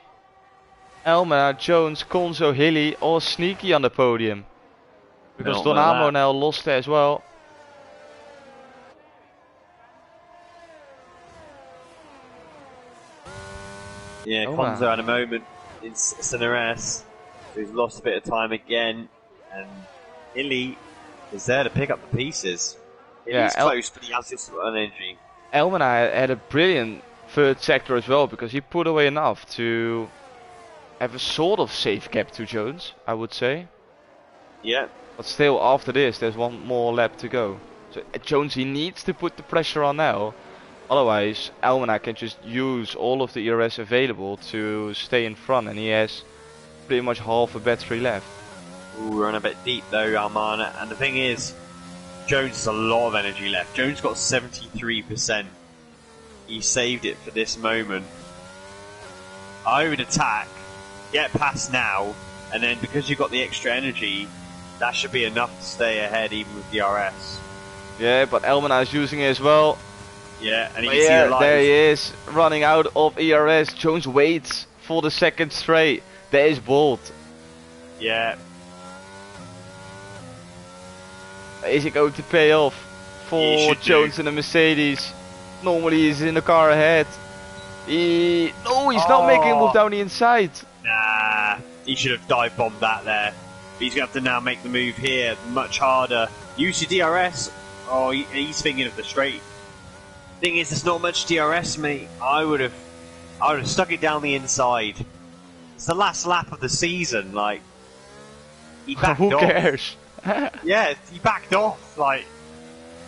Elmer, Jones, Konzo, Hilly or Sneaky on the podium? Because Donamo now lost it as well. Yeah, Konzo had a moment in SNRS. So he's lost a bit of time again. And Hilly is there to pick up the pieces. Hilly's close, but he has just got energy. Elman had a brilliant third sector as well, because he put away enough to have a sort of safe gap to Jones, I would say. Yeah. But still, after this, there's one more lap to go. So Jones, he needs to put the pressure on now. Otherwise, Almanac can just use all of the ERS available to stay in front, and he has pretty much half a battery left. Ooh, we're on a bit deep though, Almana. And the thing is, Jones has a lot of energy left. Jones got 73%. He saved it for this moment. I would attack, get past now, and then because you've got the extra energy, that should be enough to stay ahead even with the RS. Yeah, but Elmana is using it as well. Yeah, and he there he is, running out of ERS. Jones waits for the second straight. There is Bolt. Yeah. Is it going to pay off for Jones in the Mercedes? Normally he's in the car ahead. He's not making a move down the inside. Nah, he should have dive bombed that there. But he's going to have to now make the move here, much harder. Use your DRS. Oh, he's thinking of the straight. Thing is, there's not much DRS, mate. I would have stuck it down the inside. It's the last lap of the season. Like, he backed off. Who cares? Yeah, he backed off. Like,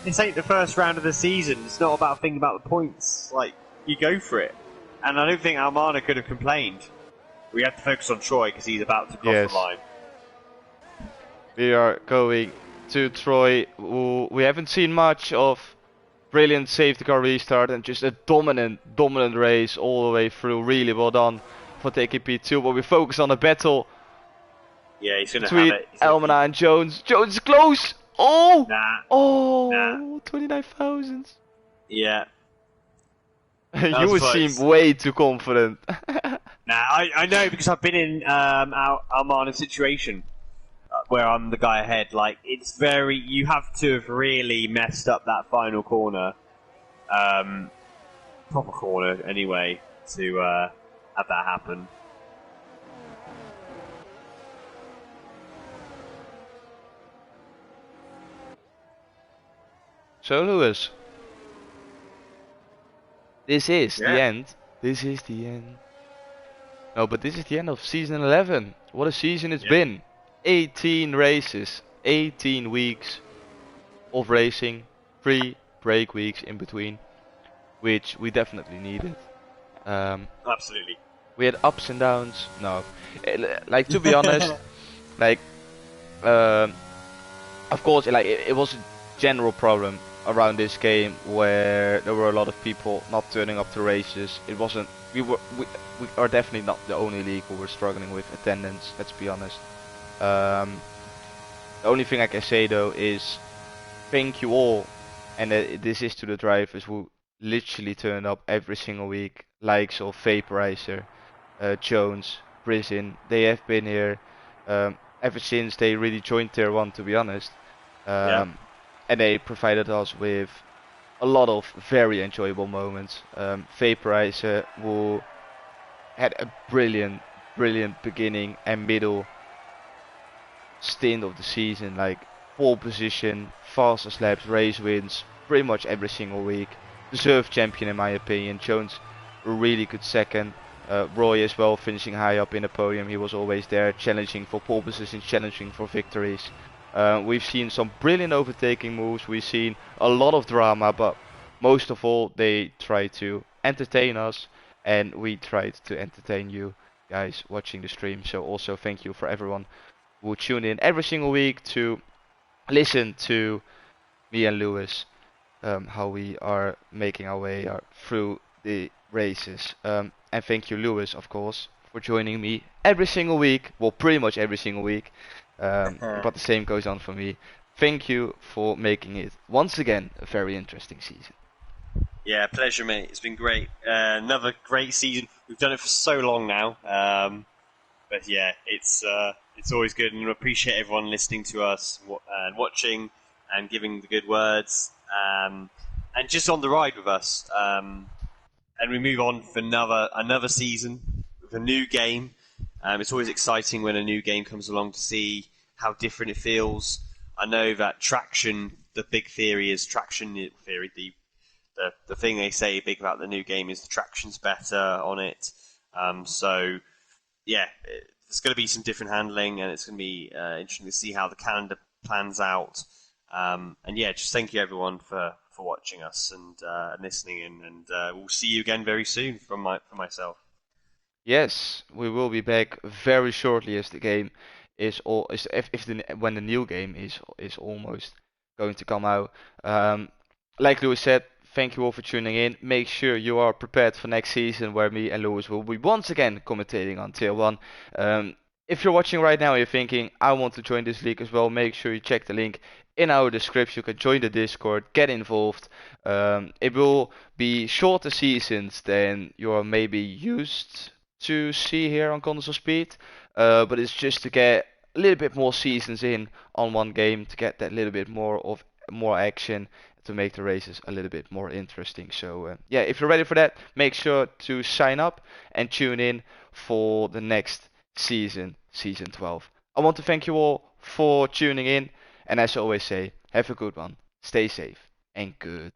this ain't the first round of the season. It's not about thinking about the points. Like, you go for it. And I don't think Almana could have complained. We have to focus on Troy because he's about to cross the line. We are going to Troy, who we haven't seen much of. Brilliant safety car restart and just a dominant race all the way through. Really well done for taking P2. But we focus on a battle. Yeah, he's going to have it. Elmana and Jones. Jones is close. Oh! Nah. Oh! Nah. 29,000. Yeah. You would seem way too confident. Nah, I know because I've been in Almana's situation where I'm the guy ahead. Like, it's very, you have to have really messed up that final corner, proper corner anyway, to have that happen. So Lewis, this is the end. This is the end. No, but this is the end of season 11. What a season it's been. 18 races, 18 weeks of racing, 3 break weeks in between, which we definitely needed. Absolutely. We had ups and downs. No, like, to be honest, like, of course, like, it was a general problem around this game where there were a lot of people not turning up to races. It wasn't. We are definitely not the only league who were struggling with attendance. Let's be honest. The only thing I can say though is thank you all, and this is to the drivers who literally turned up every single week, likes of Vaporizer, Jones, Prison. They have been here ever since they really joined Tier 1, to be honest. And they provided us with a lot of very enjoyable moments. Vaporizer, who had a brilliant beginning and middle stint of the season, like pole position, fastest laps, race wins, pretty much every single week. Deserved champion in my opinion. Jones, a really good second. Roy as well, finishing high up in the podium. He was always there, challenging for pole positions, challenging for victories. We've seen some brilliant overtaking moves. We've seen a lot of drama, but most of all, they tried to entertain us, and we tried to entertain you guys watching the stream. So also thank you for everyone who tune in every single week to listen to me and Lewis, how we are making our way through the races. And thank you, Lewis, of course, for joining me every single week. Well, pretty much every single week. But the same goes on for me. Thank you for making it once again a very interesting season. Yeah, pleasure, mate. It's been great. Another great season. We've done it for so long now. But yeah, it's always good, and we appreciate everyone listening to us and watching and giving the good words, and just on the ride with us. And we move on for another season with a new game. It's always exciting when a new game comes along to see how different it feels. I know that traction, the big theory is traction theory. The thing they say big about the new game is the traction's better on it. So yeah, there's going to be some different handling, and it's going to be interesting to see how the calendar plans out. And yeah, just thank you everyone for watching us and listening in, and we'll see you again very soon from myself. Yes, we will be back very shortly as the game when the new game is almost going to come out. Like Lewis said, thank you all for tuning in. Make sure you are prepared for next season where me and Lewis will be once again commentating on Tier 1. If you're watching right now and you're thinking, I want to join this league as well, make sure you check the link in our description. You can join the Discord, get involved. It will be shorter seasons than you're maybe used to see here on Consoles of Speed, but it's just to get a little bit more seasons in on one game, to get that little bit more action, to make the races a little bit more interesting. So yeah, if you're ready for that, make sure to sign up and tune in for the next season, season 12. I want to thank you all for tuning in, and as I always say, have a good one, stay safe, and good